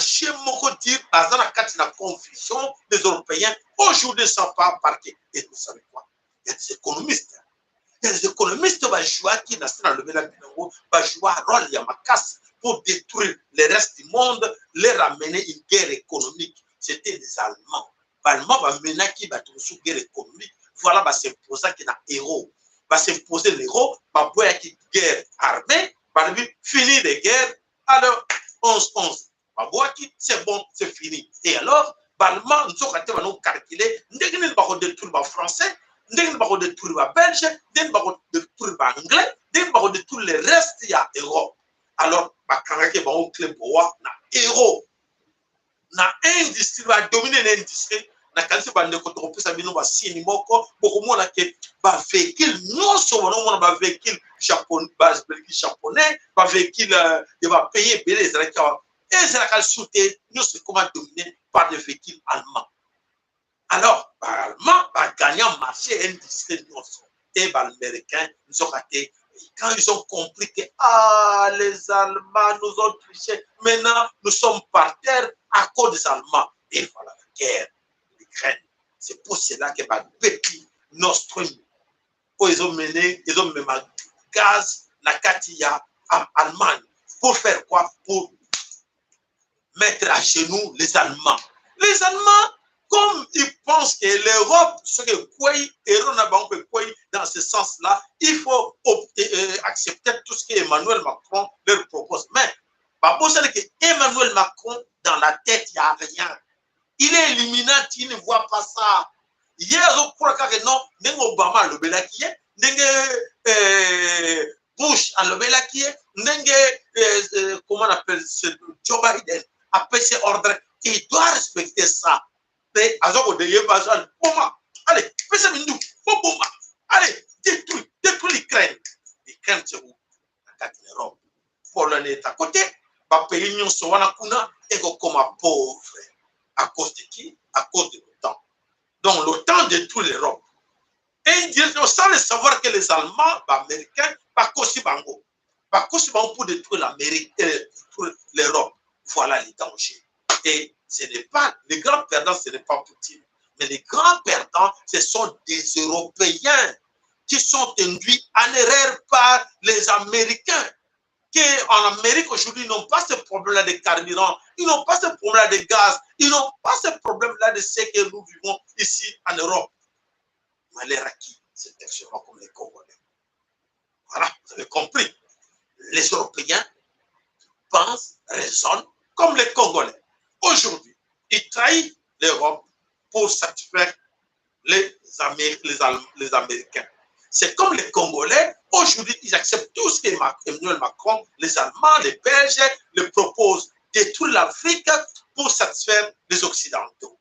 dire, la confusion des Européens, aujourd'hui, ça ne pas parquer. Et vous savez quoi? Il y a des économistes. Il y a des économistes qui vont jouer qui va jouer un rôle pour détruire le reste du monde, les ramener une guerre économique. C'était les Allemands. Les Allemands vont mener qui va une guerre économique. Voilà, c'est s'imposer qu'il y a l'euro. Va s'imposer l'euro, va boire une guerre armée, va finir les guerres. Alors, 11-11. Va boire qui, c'est bon, c'est fini. Et alors, Allemand, nous avons calculé, nous avons détruire les Français, nous avons détruire les Belges, nous avons détruire les Anglais, nous avons détruire le reste, il y a l'Europe. Alors, quand on a clé pour euro, na industrie va dominer l'industrie. Na kanisi bande ko to pesa bino ba sini moko boko mona ke ba véhicule non seulement ba véhicule japonais ba véhicule il va payer belé les Israéliens sauter nous c'est comment dominer par des véhicules allemands. Alors allemand va gagner un marché industrie et les américains nous ont raté quand ils ont compris que les Allemands nous ont triché, maintenant nous sommes par terre à cause des Allemands et voilà la guerre. C'est pour cela que petit Nord Stream, ils ont mené, ils ont même gaz Nakatia en Allemagne. Pour faire quoi? Pour mettre à genoux les Allemands. Les Allemands, comme ils pensent que l'Europe, ce que quoi, dans ce sens-là, il faut accepter tout ce qu'Emmanuel Macron leur propose. Mais, pas pour ça que Emmanuel Macron, dans la tête, il n'y a rien. Il est Illuminati, il ne voit pas ça. Hier, je crois que non, Obama le Belakie, Bush le Belakie, comment on appelle ce Joe Biden, après ses ordres, il doit respecter ça. Mais, allez, allez, détruis l'Ukraine. L'Ukraine, c'est où? L'Europe. Pologne est à côté, va payer l'Union Sowanakuna et comme pauvre. À cause de qui? À cause de l'OTAN. Donc l'OTAN détruit l'Europe. Et sans le savoir que les Allemands, les Américains, pas Bango pour détruire l'Europe. Voilà les dangers. Et ce n'est pas, les grands perdants, ce n'est pas Poutine. Mais les grands perdants, ce sont des Européens qui sont induits en erreur par les Américains. En Amérique aujourd'hui, ils n'ont pas ce problème-là de carburant, ils n'ont pas ce problème-là de gaz, ils n'ont pas ce problème-là de ce que nous vivons ici en Europe. Mais les Rakis, c'est exactement comme les Congolais. Voilà, vous avez compris. Les Européens pensent, raisonnent comme les Congolais. Aujourd'hui, ils trahissent l'Europe pour satisfaire les Américains. C'est comme les Congolais, aujourd'hui, ils acceptent tout ce qu'Emmanuel Macron, les Allemands, les Belges, les proposent, détruire l'Afrique pour satisfaire les Occidentaux.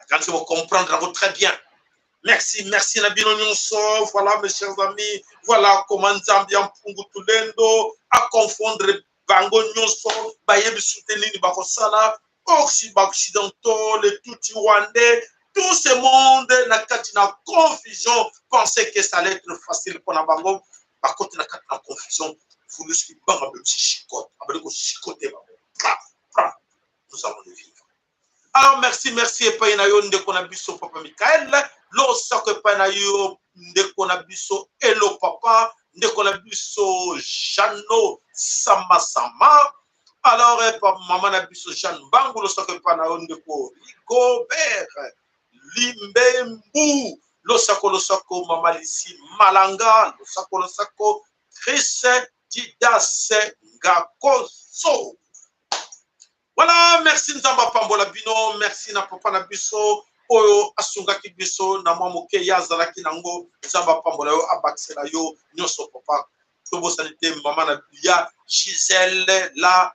Quand vous comprendrez très bien. Merci, merci Nabino Nyonso. Voilà, mes chers amis. Voilà comment Zambia Mpungu Tulendo à confondre Bango Nyonso, Bayebi soutenir Bakosala, Occidentaux, les Tutsi Rwandais. Tout ce monde n'a pas confusion, pensait que ça allait être facile pour la bango. Par contre, n'a pas confusion. Vous ne suivez pas avec chicote, avec chicoté. Nous allons le vivre. Alors, merci, et pas yon de konabiso papa Michael. Lo sako pa na yo de konabiso Hello papa, de konabiso Jano Sama. Alors, maman nabiso Jeanne Bango, lo sako pa na yon de ko Rigobert. Limbembu, losako mama Lissi Malanga, losako Chris Didas Ngakoso. Voilà, merci Nzamba Pambola Bino, merci na papa na biso, oyo asunga ki biso na mwa moke ya zalaki nango, Nzamba Pambola yo abaksela yo nyoso papa. Tobo sanité maman na ya Gisèle la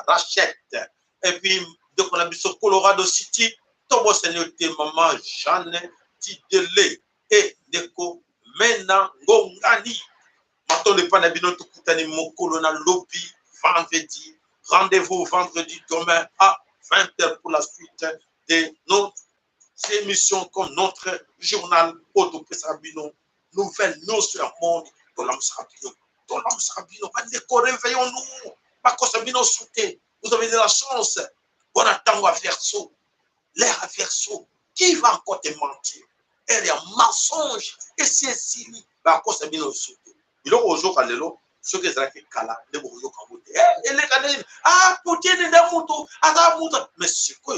Rachette. Et puis de qu'on a biso Colorado City. Tobo Seigneur maman Jeanne Tidele et Neko Mena Ngongani. Maton de Panabino Tukutani Mokolo na lobby vendredi. Rendez-vous vendredi demain à 20h pour la suite de nos émissions comme notre journal Auto Pesabino. Nouvelle news sur le monde de l'homme Sarabino. Dans l'homme Sarabino, réveillons-nous. Bakosabino Souté, vous avez de la chance. On attend à Verso. L'air à Verso, qui va encore te mentir? Elle est un mensonge. Et c'est Siri. À cause de bien sauté. Il a aujourd'hui ce que c'est Kala, les Bourgeois Kamoté. Et les Canadiens, Poutine est un mouton, mais c'est quoi?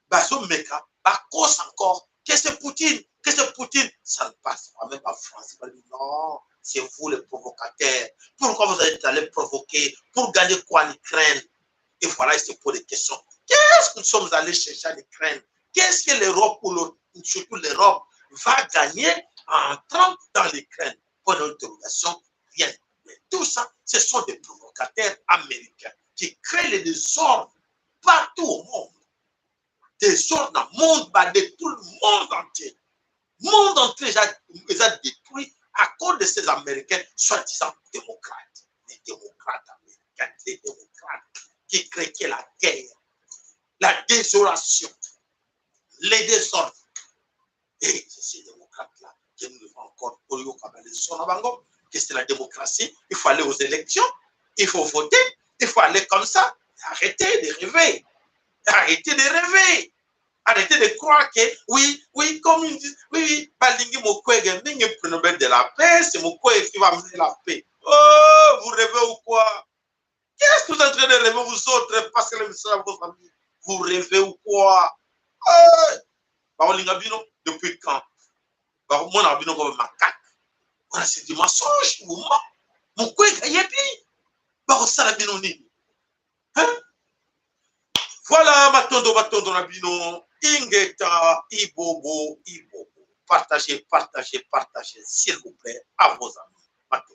Bazo Meka, à cause encore, que c'est Poutine, ça ne passe pas, même en France. Non, c'est vous les provocateurs. Pourquoi vous allez aller provoquer? Pour gagner quoi en Ukraine? Et voilà, c'est pour des questions. Qu'est-ce que nous sommes allés chercher en Ukraine? Qu'est-ce que l'Europe, surtout l'Europe, va gagner en entrant dans l'Ukraine? Pour l'interrogation, rien. Mais tout ça, ce sont des provocateurs américains qui créent les désordres partout au monde. Désordres dans le monde, de tout le monde entier. Le monde entier les a détruits à cause de ces Américains, soi-disant démocrates. Les démocrates américains, les démocrates qui créent la guerre, la désolation, les désordres. Et c'est ces démocrates-là que nous devons encore que c'est la démocratie. Il faut aller aux élections, il faut voter, il faut aller comme ça. Arrêtez de rêver. Arrêtez de rêver. Arrêtez de croire que, oui, comme ils disent, oui, Balingi Mokwege, de la paix, c'est Mokwege qui va amener la paix. Oh, vous rêvez ou quoi? Qu'est-ce que vous êtes en train de rêver, vous autres, parce que le message à vos amis? Vous rêvez ou quoi? Depuis quand? Mon abino comme macaque. Voilà, c'est du mensonge. Mon Kwege, il y a voilà, Matondo Nabino, Ingeta, Ibobo. Partagez, s'il vous plaît, à vos amis. Mato.